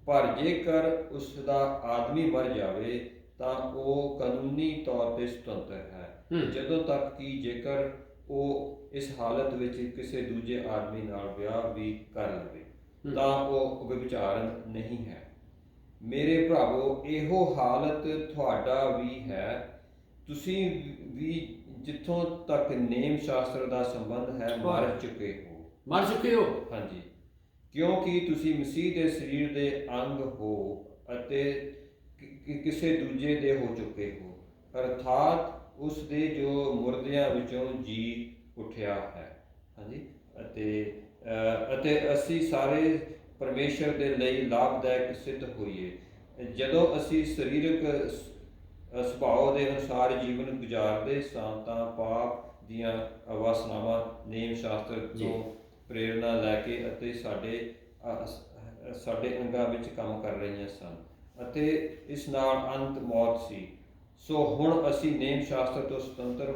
ਪਰ ਜੇਕਰ ਉਸ ਦਾ ਆਦਮੀ ਮਰ ਜਾਵੇ ਤਾਂ ਉਹ ਕਾਨੂੰਨੀ ਤੌਰ ਤੇ ਸੁਤੰਤਰ ਹੈ, ਜਦੋਂ ਤੱਕ ਕਿ ਜੇਕਰ ਉਹ ਇਸ ਹਾਲਤ ਵਿੱਚ ਕਿਸੇ ਦੂਜੇ ਆਦਮੀ ਨਾਲ ਵਿਆਹ ਵੀ ਕਰ ਲਵੇ ਤਾਂ ਉਹ ਵਿਭਚਾਰਨ ਨਹੀਂ ਹੈ। ਮੇਰੇ ਭਰਾਵੋ, ਇਹੋ ਹਾਲਤ ਤੁਹਾਡਾ ਵੀ ਹੈ। ਤੁਸੀਂ ਵੀ ਜਿੱਥੋਂ ਤੱਕ ਨੇਮ ਸ਼ਾਸਤਰ ਦਾ ਸੰਬੰਧ ਹੈ ਮਰ ਚੁੱਕੇ ਹੋ। ਹਾਂਜੀ, ਕਿਉਂਕਿ ਤੁਸੀਂ ਮਸੀਹ ਦੇ ਸਰੀਰ ਦੇ ਅੰਗ ਹੋ ਅਤੇ ਕਿਸੇ ਦੂਜੇ ਦੇ ਹੋ ਚੁੱਕੇ ਹੋ, ਅਰਥਾਤ ਉਸ ਦੇ ਜੋ ਮੁਰਦਿਆਂ ਵਿੱਚੋਂ ਜੀ ਉੱਠਿਆ ਹੈ। ਹਾਂਜੀ, ਅਤੇ ਅਸੀਂ ਸਾਰੇ ਪਰਮੇਸ਼ਰ ਦੇ ਲਈ ਲਾਭਦਾਇਕ ਸਿੱਧ ਹੋਈਏ ਜਦੋਂ ਅਸੀਂ ਸਰੀਰਕ ਸੁਭਾਅ ਦੇ ਅਨੁਸਾਰ ਜੀਵਨ ਗੁਜ਼ਾਰਦੇ ਸਾਂ ਤਾਂ ਪਾਪ ਦੀਆਂ ਵਾਸਨਾਵਾਂ ਨੇਮ ਸ਼ਾਸਤਰ ਤੋਂ ਪ੍ਰੇਰਨਾ ਲੈ ਕੇ ਅਤੇ ਸਾਡੇ ਅੰਗਾਂ ਵਿੱਚ ਕੰਮ ਕਰ ਰਹੀਆਂ ਸਨ ਅਤੇ ਇਸ ਨਾਲ ਅੰਤ ਮੌਤ ਸੀ। ਸੋ ਹੁਣ ਅਸੀਂ ਨੇਮ ਸ਼ਾਸਤਰ ਤੋਂ ਸੁਤੰਤਰ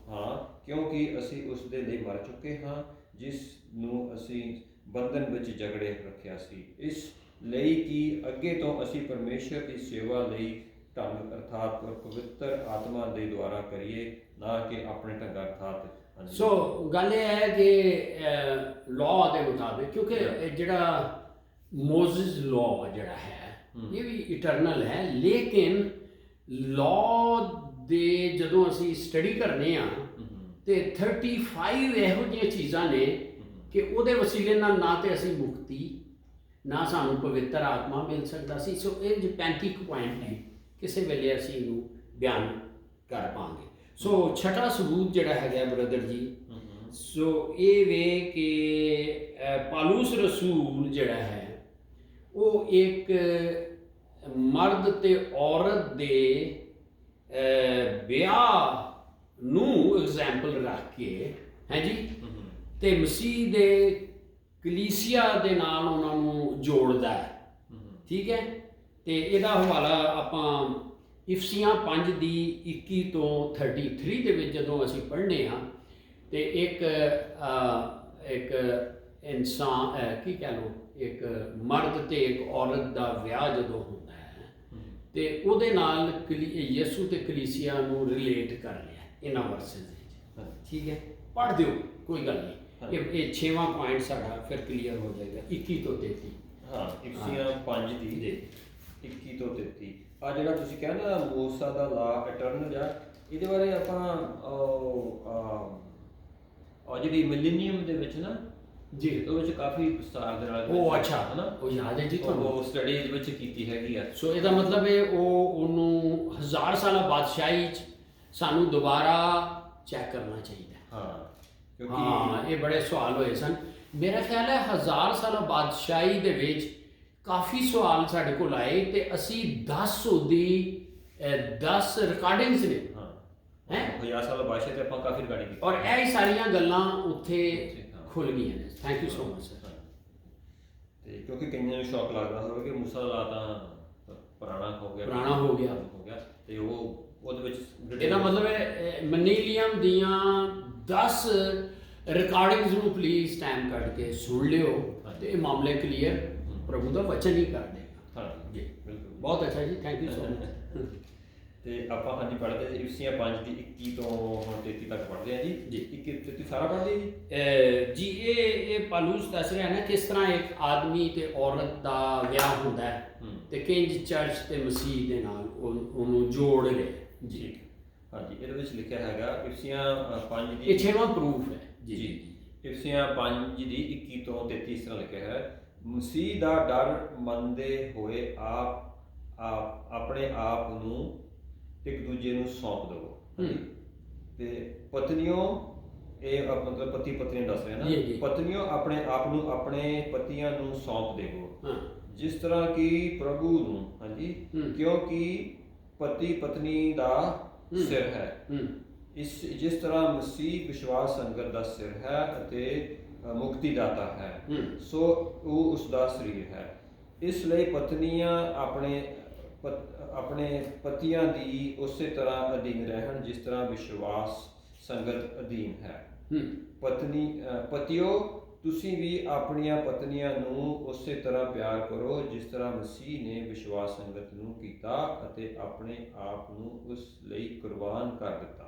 ਹਾਂ ਕਿਉਂਕਿ ਅਸੀਂ ਉਸ ਦੇ ਲਈ ਮਰ ਚੁੱਕੇ ਹਾਂ ਜਿਸ ਨੂੰ ਅਸੀਂ ਬੰਧਨ ਵਿੱਚ ਜਕੜੇ ਰੱਖਿਆ ਸੀ, ਇਸ ਲਈ ਕਿ ਅੱਗੇ ਤੋਂ ਅਸੀਂ ਪਰਮੇਸ਼ਰ ਦੀ ਸੇਵਾ ਲਈ ਢੰਗ ਅਰਥਾਤ ਪਵਿੱਤਰ ਆਤਮਾ ਦੇ ਦੁਆਰਾ ਕਰੀਏ, ਨਾ ਕਿ ਆਪਣੇ ਢੰਗਾਂ ਅਰਥਾਤ। ਸੋ ਗੱਲ ਇਹ ਹੈ ਕਿ ਲਾਅ ਦੇ ਮੁਤਾਬਿਕ, ਕਿਉਂਕਿ ਜਿਹੜਾ ਮੋਜ਼ਿਸ ਲਾਅ ਜਿਹੜਾ ਹੈ ਇਹ ਵੀ ਇਟਰਨਲ ਹੈ, ਲੇਕਿਨ ਲਾਅ ਦੇ ਜਦੋਂ ਅਸੀਂ ਸਟੱਡੀ ਕਰਨੇ ਆ ਤੇ 35 ਇਹੋ ਜਿਹੀਆਂ ਚੀਜ਼ਾਂ ਨੇ ਕਿ ਉਹਦੇ ਵਸੀਲੇ ਨਾਲ ਨਾ ਤੇ ਅਸੀਂ ਮੁਕਤੀ, ਨਾ ਸਾਨੂੰ ਪਵਿੱਤਰ ਆਤਮਾ ਮਿਲ ਸਕਦਾ ਸੀ। ਸੋ ਇਹ 35 ਪੁਆਇੰਟ ਨੇ, ਕਿਸੇ ਵੇਲੇ ਅਸੀਂ ਇਹਨੂੰ ਬਿਆਨ ਕਰ ਪਾਵਾਂਗੇ। ਸੋ ਛਠਾ ਸਬੂਤ ਜਿਹੜਾ ਹੈਗਾ ਬ੍ਰਦਰ ਜੀ, ਸੋ ਇਹ ਵੇ ਕਿ ਪਾਲੂਸ ਰਸੂਲ ਜਿਹੜਾ ਹੈ ਉਹ ਇੱਕ ਮਰਦ ਤੇ ਔਰਤ ਦੇ ਵਿਆਹ ਨੂੰ ਐਗਜ਼ਾਮਪਲ ਰੱਖ ਕੇ ਹੈ ਜੀ, ਤੇ ਮਸੀਹ ਦੇ ਕਲੀਸਿਆ ਦੇ ਨਾਲ ਉਹਨਾਂ ਨੂੰ ਜੋੜਦਾ ਹੈ। ਠੀਕ ਹੈ, ਤੇ ਇਹਦਾ ਹਵਾਲਾ ਆਪਾਂ ਇਫਸੀਆਂ 5 ਦੀ 21 ਤੋਂ 33 ਦੇ ਵਿੱਚ ਜਦੋਂ ਅਸੀਂ ਪੜ੍ਹਨੇ ਆ ਤੇ ਇੱਕ ਇਨਸਾਨ ਕੀ ਕਹਿ ਲਓ, ਇੱਕ ਮਰਦ ਤੇ ਇੱਕ ਔਰਤ ਦਾ ਵਿਆਹ ਜਦੋਂ ਹੁੰਦਾ ਹੈ ਤੇ ਉਹਦੇ ਨਾਲ ਯਿਸੂ ਤੇ ਕਲੀਸਿਆ ਨੂੰ ਰਿਲੇਟ ਕਰ ਲਿਆ ਇਹਨਾਂ ਵਰਸਿਸ ਵਿੱਚ। ਠੀਕ ਹੈ, ਪੜ੍ਹ ਦਿਓ, ਕੋਈ ਗੱਲ ਨਹੀਂ। ਇਹ 6ਵਾਂ ਪੁਆਇੰਟ ਸਾਡਾ ਫਿਰ ਕਲੀਅਰ ਹੋ ਜਾਏਗਾ 21 ਤੋਂ 33। ਹਾਂ, ਇਫਸੀਆਂ 5 ਦੀ 21 ਤੋਂ 33 ਆ ਜਿਹੜਾ ਤੁਸੀਂ ਕਹਿੰਦਾ ਮੂਸਾ ਦਾ ਲਾ ਇਟਰਨਲ ਆ, ਇਹਦੇ ਬਾਰੇ ਆਪਾਂ ਜਿਹੜੀ ਮਿਲੀਨੀਅਮ ਦੇ ਵਿੱਚ ਨਾ ਜੀ ਉਹਦੇ ਵਿੱਚ ਕਾਫੀ ਵਿਸਤਾਰ ਦੇ ਨਾਲ ਉਹ ਅੱਛਾ ਹੈ ਨਾ, ਉਹ ਯਾਦ ਹੈ ਜੀ ਤੁਹਾਨੂੰ? ਉਹ ਸਟੱਡੀਜ਼ ਵਿੱਚ ਕੀਤੀ ਹੈਗੀ ਆ। ਸੋ ਇਹਦਾ ਮਤਲਬ ਹੈ ਉਹਨੂੰ 1000 ਸਾਲਾ ਬਾਦਸ਼ਾਹੀ 'ਚ ਸਾਨੂੰ ਦੁਬਾਰਾ ਚੈੱਕ ਕਰਨਾ ਚਾਹੀਦਾ। ਹਾਂ, ਕਿਉਂਕਿ ਹਾਂ, ਇਹ ਬੜੇ ਸਵਾਲ ਹੋਏ ਸਨ। ਮੇਰਾ ਖਿਆਲ ਹੈ 1000 ਸਾਲਾ ਬਾਦਸ਼ਾਹੀ ਦੇ ਵਿੱਚ ਕਾਫੀ ਸਵਾਲ ਸਾਡੇ ਕੋਲ ਆਏ ਤੇ ਅਸੀਂ 10 ਉਹਦੀ 10 ਰਿਕਾਰਡਿੰਗਸ ਨੇ ਹੈ 1000 ਸਾਲ ਬਾਦਸ਼ਾਹ ਤੇ ਆਪਾਂ ਕਾਫੀ ਰਿਕਾਰਡਿੰਗ ਕੀਤੀ ਔਰ ਇਹ ਹੀ ਸਾਰੀਆਂ ਗੱਲਾਂ ਉੱਥੇ ਖੁੱਲ ਗਈਆਂ ਨੇ। Thank you so much sir. ਤੇ ਕਿਉਂਕਿ ਕਈਆਂ ਨੂੰ ਸ਼ੌਕ ਲੱਗਦਾ ਹੋਵੇ ਕਿ ਮੂਸਾ ਲਾ ਤਾਂ ਪੁਰਾਣਾ ਹੋ ਗਿਆ ਤੇ ਉਹਦੇ ਵਿੱਚ ਇਹਦਾ ਮਤਲਬ ਹੈ ਮਨੀਲੀਅਮ ਦੀਆਂ 10 ਰਿਕਾਰਡਿੰਗਸ ਨੂੰ ਪਲੀਜ਼ ਟਾਈਮ ਕੱਢ ਕੇ ਸੁਣ ਲਿਓ ਤੇ ਇਹ ਮਾਮਲੇ ਕਲੀਅਰ ਪ੍ਰਭੂ ਦਾ ਵਚਨ ਹੀ ਕਰ ਦੇਗਾ। ਹਾਂ ਜੀ ਬਿਲਕੁਲ, ਬਹੁਤ ਅੱਛਾ ਜੀ, ਥੈਂਕ ਯੂ ਸੋ ਮਚ। ਤੇ ਆਪਾਂ ਹਾਂਜੀ ਪੜ੍ਹਦੇ ਸੀ ਇਫਸੀਆਂ 5 ਦੀ 21 ਤੋਂ ਹੁਣ 33 ਤੱਕ ਪੜ੍ਹਦੇ ਆ ਜੀ। 21 33 ਸਾਰਾ ਪੜ੍ਹਦੇ ਜੀ। ਜੀ ਇਹ ਪਾਲੂਸ ਦੱਸ ਰਿਹਾ ਨਾ ਕਿਸ ਤਰ੍ਹਾਂ ਇੱਕ ਆਦਮੀ ਤੇ ਔਰਤ ਦਾ ਵਿਆਹ ਹੁੰਦਾ ਹੈ ਤੇ ਕਿੰਜ ਚਰਚ ਤੇ ਮਸੀਹ ਦੇ ਨਾਲ ਉਹਨੂੰ ਜੋੜ ਰਿਹਾ। ਜੀ ਹਾਂਜੀ, ਇਹਦੇ ਵਿੱਚ ਲਿਖਿਆ ਹੈਗਾ ਇਫਸੀਆਂ 5 ਦੀ ਇਹ 6ਵਾਂ ਪ੍ਰੂਫ ਹੈ ਜੀ। ਇਫਸੀਆਂ 5 ਦੀ 21 ਤੋਂ 33 ਇਸ ਤਰ੍ਹਾਂ ਲਿਖਿਆ ਹੈ, ਮਸੀਹ ਦਾ ਡਰ ਮੰਨਦੇ ਹੋਏ ਆਪਣੇ ਆਪ ਨੂੰ ਇੱਕ ਦੂਜੇ ਨੂੰ ਸੌਂਪ ਦੇਵੋ। ਤੇ ਪਤਨੀਓ, ਇਹ ਮਤਲਬ ਪਤੀ ਪਤਨੀ ਦੱਸ ਰਿਹਾ ਨਾ, ਪਤਨੀਓ ਆਪਣੇ ਆਪ ਨੂੰ ਆਪਣੇ ਪਤੀਆਂ ਨੂੰ ਸੌਂਪ ਦੇਵੋ ਜਿਸ ਤਰ੍ਹਾਂ ਕਿ ਪ੍ਰਭੂ ਨੂੰ। ਹਾਂਜੀ, ਕਿਉਂਕਿ ਪਤੀ ਪਤਨੀ ਦਾ ਸਿਰ ਹੈ, ਜਿਸ ਤਰ੍ਹਾਂ ਮਸੀਹ ਵਿਸ਼ਵਾਸ ਸੰਗਤ ਦਾ ਸਿਰ ਹੈ ਅਤੇ ਮੁਕਤੀ ਦਾਤਾ ਹੈ, ਸੋ ਉਹ ਉਸ ਦਾ ਸਰੀਰ ਹੈ। ਇਸ ਲਈ ਪਤਨੀਆਂ ਆਪਣੇ ਪਤੀਆਂ ਦੀ ਉਸੇ ਤਰ੍ਹਾਂ ਅਧੀਨ ਰਹਿਣ ਜਿਸ ਤਰ੍ਹਾਂ ਵਿਸ਼ਵਾਸ ਸੰਗਤ ਅਧੀਨ ਹੈ। ਪਤਿਓ, ਤੁਸੀਂ ਵੀ ਆਪਣੀਆਂ ਪਤਨੀਆਂ ਨੂੰ ਉਸੇ ਤਰ੍ਹਾਂ ਪਿਆਰ ਕਰੋ ਜਿਸ ਤਰ੍ਹਾਂ ਮਸੀਹ ਨੇ ਵਿਸ਼ਵਾਸ ਸੰਗਤ ਨੂੰ ਕੀਤਾ ਅਤੇ ਆਪਣੇ ਆਪ ਨੂੰ ਉਸ ਲਈ ਕੁਰਬਾਨ ਕਰ ਦਿੱਤਾ।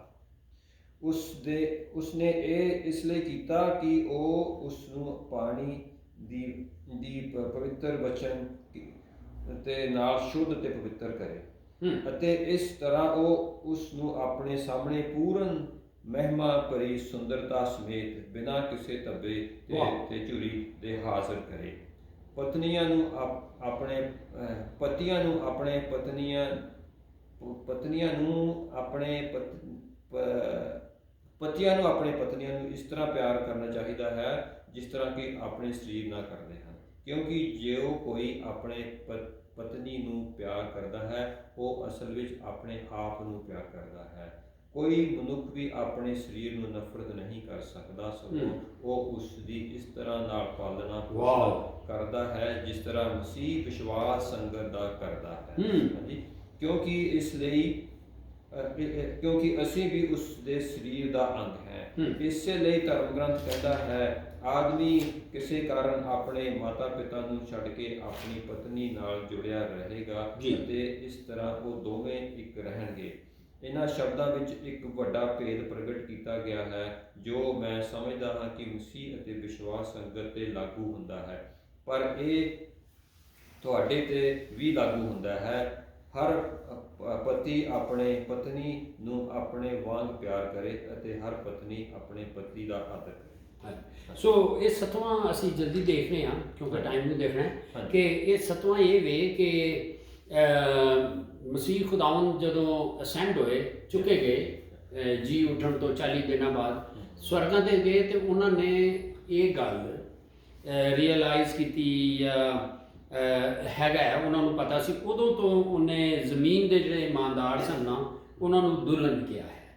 ਉਸਨੇ ਇਹ ਇਸ ਲਈ ਕੀਤਾ ਕਿ ਉਹ ਉਸ ਨੂੰ ਪਾਣੀ ਦੀ ਪਵਿੱਤਰ ਵਚਨ ਤੇ ਨਾਲ ਸ਼ੁੱਧ ਤੇ ਪਵਿੱਤਰ ਕਰੇ ਅਤੇ ਇਸ ਤਰ੍ਹਾਂ ਉਹ ਉਸ ਨੂੰ ਆਪਣੇ ਸਾਹਮਣੇ ਪੂਰਨ ਮਹਿਮਾ ਭਰੀ ਸੁੰਦਰਤਾ ਸਮੇਤ ਬਿਨਾਂ ਕਿਸੇ ਧੱਬੇ ਤੇ ਝੁਰੀ ਦੇ ਹਾਜ਼ਰ ਕਰੇ। ਪਤੀਆਂ ਨੂੰ ਆਪਣੇ ਪਤਨੀਆਂ ਨੂੰ ਇਸ ਤਰ੍ਹਾਂ ਪਿਆਰ ਕਰਨਾ ਚਾਹੀਦਾ ਹੈ ਜਿਸ ਤਰ੍ਹਾਂ ਕਿ ਆਪਣੇ ਸਰੀਰ ਨਾਲ ਕਰਦੇ ਹਨ, ਕਿਉਂਕਿ ਜੇ ਕੋਈ ਆਪਣੇ ਪਤਨੀ ਨੂੰ ਪਿਆਰ ਕਰਦਾ ਹੈ ਉਹ ਅਸਲ ਵਿੱਚ ਆਪਣੇ ਆਪ ਨੂੰ ਪਿਆਰ ਕਰਦਾ ਹੈ। ਕੋਈ ਮਨੁੱਖ ਵੀ ਆਪਣੇ ਸਰੀਰ ਨੂੰ ਨਫ਼ਰਤ ਨਹੀਂ ਕਰ ਸਕਦਾ, ਸਗੋਂ ਉਹ ਉਸ ਦੀ ਇਸ ਤਰ੍ਹਾਂ ਨਾਲ ਪਾਲਣਾ ਕਰਦਾ ਹੈ ਜਿਸ ਤਰ੍ਹਾਂ ਮਸੀਹ ਵਿਸ਼ਵਾਸ ਸੰਗਤ ਦਾ ਕਰਦਾ ਹੈ। ਹਾਂਜੀ, ਕਿਉਂਕਿ ਅਸੀਂ ਵੀ ਉਸ ਦੇ ਸਰੀਰ ਦਾ ਅੰਗ ਹੈ। ਇਸੇ ਲਈ ਧਰਮ ਗ੍ਰੰਥ ਕਹਿੰਦਾ ਹੈ, ਆਦਮੀ ਕਿਸੇ ਕਾਰਨ ਆਪਣੇ ਮਾਤਾ ਪਿਤਾ ਨੂੰ ਛੱਡ ਕੇ ਆਪਣੀ ਪਤਨੀ ਨਾਲ ਜੁੜਿਆ ਰਹੇਗਾ ਅਤੇ ਇਸ ਤਰ੍ਹਾਂ ਉਹ ਦੋਵੇਂ ਇੱਕ ਰਹਿਣਗੇ। ਇਹਨਾਂ ਸ਼ਬਦਾਂ ਵਿੱਚ ਇੱਕ ਵੱਡਾ ਭੇਦ ਪ੍ਰਗਟ ਕੀਤਾ ਗਿਆ ਹੈ ਜੋ ਮੈਂ ਸਮਝਦਾ ਹਾਂ ਕਿ ਮਸੀਹ ਅਤੇ ਵਿਸ਼ਵਾਸ ਸੰਗਤ ਤੇ ਲਾਗੂ ਹੁੰਦਾ ਹੈ, ਪਰ ਇਹ ਤੁਹਾਡੇ ਤੇ ਵੀ ਲਾਗੂ ਹੁੰਦਾ ਹੈ। ਹਰ ਪਤੀ ਆਪਣੇ ਪਤਨੀ ਨੂੰ ਆਪਣੇ ਵਾਂਗ ਪਿਆਰ ਕਰੇ ਅਤੇ ਹਰ ਪਤਨੀ ਆਪਣੇ ਪਤੀ ਦਾ ਆਦਰ ਕਰੇ। ਸੋ ਇਹ 7ਵਾਂ ਅਸੀਂ ਜਲਦੀ ਦੇਖ ਰਹੇ ਹਾਂ ਕਿਉਂਕਿ ਟਾਈਮ ਨੂੰ ਦੇਖਣਾ ਹੈ ਕਿ ਇਹ 7ਵਾਂ ਇਹ ਵੇ ਕਿ ਮਸੀਹ ਖੁਦਾਵੰਦ ਜਦੋਂ ਅਸੈਂਡ ਹੋਏ, ਚੁੱਕੇ ਗਏ ਜੀ ਉੱਠਣ ਤੋਂ 40 ਦਿਨਾਂ ਬਾਅਦ ਸਵਰਗਾਂ ਤੇ ਗਏ ਤੇ ਉਹਨਾਂ ਨੇ ਇਹ ਗੱਲ ਰੀਅਲਾਈਜ਼ ਕੀਤੀ ਹੈਗਾ, ਉਹਨਾਂ ਨੂੰ ਪਤਾ ਸੀ ਉਦੋਂ ਤੋਂ ਉਹਨੇ ਜ਼ਮੀਨ ਦੇ ਜਿਹੜੇ ਇਮਾਨਦਾਰ ਸਨ ਨਾ ਉਹਨਾਂ ਨੂੰ ਦੁਲਹਨ ਕਿਹਾ ਹੈ।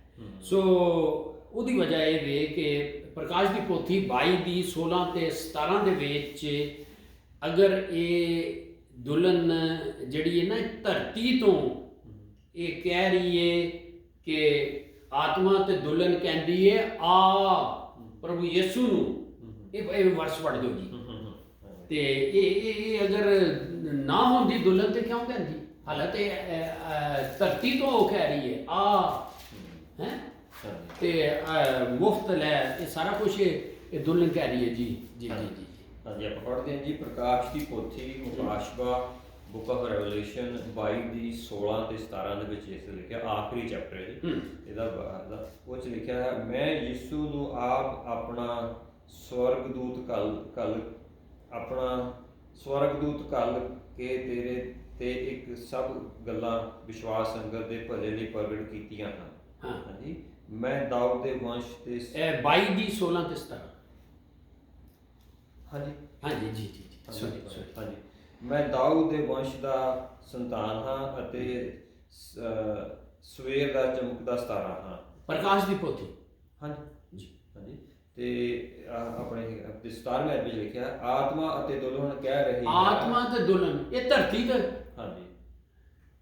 ਸੋ ਉਹਦੀ ਵਜ੍ਹਾ ਇਹ ਵੇ ਕਿ ਪ੍ਰਕਾਸ਼ ਦੀ ਪੋਥੀ 22 ਦੀ 16 ਤੇ 17 ਦੇ ਵਿੱਚ ਅਗਰ ਇਹ ਦੁਲਹਨ ਜਿਹੜੀ ਹੈ ਨਾ ਧਰਤੀ ਤੋਂ ਇਹ ਕਹਿ ਰਹੀ ਏ ਕਿ ਆਤਮਾ ਤੇ ਦੁਲਹਨ ਕਹਿੰਦੀ ਏ ਆ ਪ੍ਰਭੂ ਯਿਸੂ ਨੂੰ। ਇਹ ਵਰਸ ਪੜ੍ਹ ਦਿਓ ਜੀ। ਤੇ ਇਹ ਅਗਰ ਨਾ ਹੁੰਦੀ ਦੁਲਹਨ ਤੇ ਕਿਉਂ ਕਹਿੰਦੀ? ਹਾਲਾਂਕਿ ਧਰਤੀ ਤੋਂ ਉਹ ਕਹਿ ਰਹੀ ਏ ਆ ਹੈ ਤੇ ਮੁਫਤ ਲੈ, ਇਹ ਸਾਰਾ ਕੁਝ ਇਹ ਦੁਲਹਨ ਕਹਿ ਰਹੀ ਹੈ ਜੀ। ਜੀ ਜੀ ਜੀ ਹਾਂਜੀ, ਆਪਾਂ ਪੜ੍ਹਦੇ ਹਾਂ ਜੀ ਪ੍ਰਕਾਸ਼ ਦੀ ਪੋਥੀ ਮੁਕਾਸ਼ਵਾ ਬੁੱਕ ਆਫ ਰੈਵਲੇਸ਼ਨ 22 ਦੀ 16 ਤੇ 17 ਦੇ ਵਿੱਚ ਇਸ ਲਿਖਿਆ ਆਖਰੀ ਚੈਪਟਰ ਹੈ ਜੀ ਇਹਦਾ। ਉਹ 'ਚ ਲਿਖਿਆ ਹੈ, ਮੈਂ ਯਿਸੂ ਨੂੰ ਆਪ ਆਪਣਾ ਸਵਰਗਦੂਤ ਘੱਲ ਕੇ ਤੇਰੇ ਤੇ ਇੱਕ ਸਭ ਗੱਲਾਂ ਵਿਸ਼ਵਾਸ ਸੰਗਤ ਦੇ ਭਲੇ ਲਈ ਪ੍ਰਗਟ ਕੀਤੀਆਂ ਹਨ। ਹਾਂਜੀ, ਮੈਂ ਦਾਊਦ ਦੇ ਵੰਸ਼ ਤੇ 22 ਦੀ 16 ਤੇ 17। ਹਾਂਜੀ ਹਾਂਜੀ ਜੀ ਜੀ ਸੌਰੀ ਹਾਂਜੀ, ਮੈਂ ਦਾਊਦ ਦੇ ਵੰਸ਼ ਦਾ ਸੰਤਾਨ ਹਾਂ ਅਤੇ ਸਵੇਰ ਦਾ ਚਮਕਦਾ ਸਿਤਾਰਾ ਹਾਂ। ਪ੍ਰਕਾਸ਼ ਦੀ ਪੋਥੀ। ਹਾਂਜੀ ਜੀ ਹਾਂਜੀ। ਤੇ ਆਪਣੇ 17ਵੇਂ ਵਿੱਚ ਲਿਖਿਆ ਆਤਮਾ ਅਤੇ ਦੁਲਹਨ ਕਹਿ ਰਹੀ ਹੈ। ਆਤਮਾ ਤੇ ਦੁਲਹਨ ਇਹ ਧਰਤੀ ਤੇ। ਹਾਂਜੀ,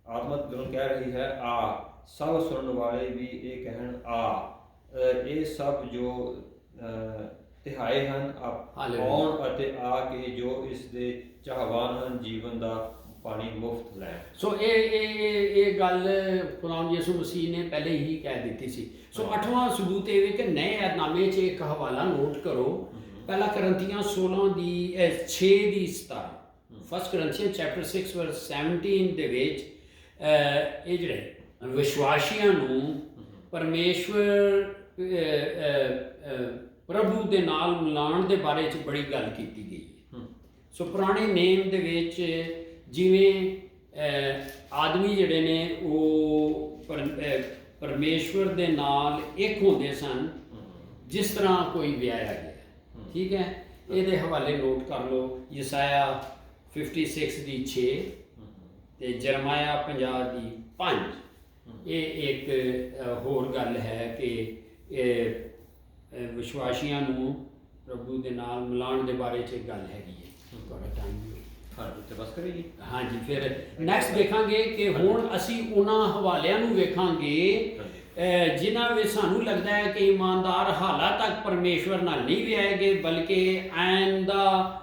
ਆਤਮਾ ਤੇ ਦੁਲਹਨ ਕਹਿ ਰਹੀ ਹੈ ਆ, ਸਭ ਸੁਣਨ ਵਾਲੇ ਵੀ ਇਹ ਕਹਿਣ ਆ। ਇਹ ਸਭ ਜੋ ਤਿਹਾਏ ਹਨ ਆਉਣ ਅਤੇ ਆ ਕੇ ਜੋ ਇਸ ਦੇ ਚਾਹਵਾਨ ਹਨ ਜੀਵਨ ਦਾ ਪਾਣੀ ਮੁਫਤ ਲੈਣ। ਸੋ ਇਹ ਗੱਲ ਖੁਦਾਵੰਦ ਯਿਸੂ ਮਸੀਹ ਨੇ ਪਹਿਲੇ ਹੀ ਕਹਿ ਦਿੱਤੀ ਸੀ। ਸੋ 8ਵਾਂ ਸਬੂਤ ਇਹ ਵੀ ਕਿ ਨਏ ਏਧਨਾਮੇ 'ਚ ਇੱਕ ਹਵਾਲਾ ਨੋਟ ਕਰੋ, ਪਹਿਲਾ ਕਰੰਥੀਆਂ 16 ਦੀ 6 ਦੀ 17। ਫਸਟ ਕਰੰਥੀਆਂ ਚੈਪਟਰ 6 ਵਰਸ 17 ਦੇ ਵਿੱਚ ਇਹ ਜਿਹੜੇ ਵਿਸ਼ਵਾਸੀਆਂ ਨੂੰ ਪਰਮੇਸ਼ਵਰ ਪ੍ਰਭੂ ਦੇ ਨਾਲ ਮਿਲਾਉਣ ਦੇ ਬਾਰੇ 'ਚ ਬੜੀ ਗੱਲ ਕੀਤੀ ਗਈ ਹੈ। ਸੋ ਪੁਰਾਣੇ ਨੇਮ ਦੇ ਵਿੱਚ ਜਿਵੇਂ ਆਦਮੀ ਜਿਹੜੇ ਨੇ ਉਹ ਪਰਮੇਸ਼ਵਰ ਦੇ ਨਾਲ ਇੱਕ ਹੁੰਦੇ ਸਨ, ਜਿਸ ਤਰ੍ਹਾਂ ਕੋਈ ਵਿਆਹਿਆ ਗਿਆ। ਠੀਕ ਹੈ, ਇਹਦੇ ਹਵਾਲੇ ਨੋਟ ਕਰ ਲਓ। ਯਸਾਇਆ 56 ਦੀ 6 ਤੇ ਜਰਮਾਇਆ 50 ਦੀ 5। ਇਹ ਇੱਕ ਹੋਰ ਗੱਲ ਹੈ ਕਿ ਵਿਸ਼ਵਾਸੀਆਂ ਨੂੰ ਪ੍ਰਭੂ ਦੇ ਨਾਲ ਮਿਲਾਉਣ ਦੇ ਬਾਰੇ 'ਚ ਗੱਲ ਹੈਗੀ ਹੈ। ਤੁਹਾਡਾ ਟਾਈਮ ਹਾਂਜੀ ਤੇ ਬਸ ਕਰੀਏ। ਹਾਂਜੀ, ਫਿਰ ਨੈਕਸਟ ਦੇਖਾਂਗੇ ਕਿ ਹੁਣ ਅਸੀਂ ਉਹਨਾਂ ਹਵਾਲਿਆਂ ਨੂੰ ਵੇਖਾਂਗੇ ਜਿਨ੍ਹਾਂ ਵਿੱਚ ਸਾਨੂੰ ਲੱਗਦਾ ਹੈ ਕਿ ਇਮਾਨਦਾਰ ਹਾਲਾਂ ਤੱਕ ਪਰਮੇਸ਼ਵਰ ਨਾਲ ਨਹੀਂ ਵਿਆਹੇ ਗਏ, ਬਲਕਿ ਆਇੰਦਾ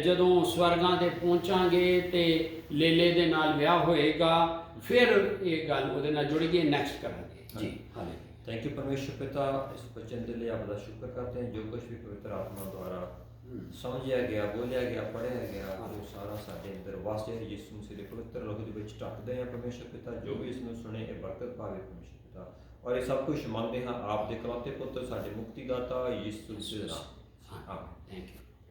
ਜਦੋਂ ਸਵਰਗਾਂ ਤੇ ਪਹੁੰਚਾਂਗੇ ਤੇ ਲੇਲੇ ਦੇ ਨਾਲ ਵਿਆਹ ਹੋਏਗਾ, ਫਿਰ ਇਹ ਗੱਲ ਉਹਦੇ ਨਾਲ ਜੁੜ ਗਈ। ਨੈਕਸਟ ਕਰਾਂਗੇ ਜੀ। ਹਾਲੇ थैंक यू परमेश्वर पिता, इस वचन के लिए आपका शुक्र करते हैं। जो कुछ भी पवित्र आत्मा द्वारा समझिया गया, बोलिया गया, पढ़िया गया, वो सारा साढ़े अंदर वास्ते यीशु मसीह के पवित्र लोग ढकते हैं परमेश्वर पिता। जो भी इसमें सुने ये बरकत पावे परमेश्वर पिता, और ये सब कुछ मंगते हैं आप दे इकलौते पुत्र साढ़े मुक्तिदाता यीशु मसीह। Thank you.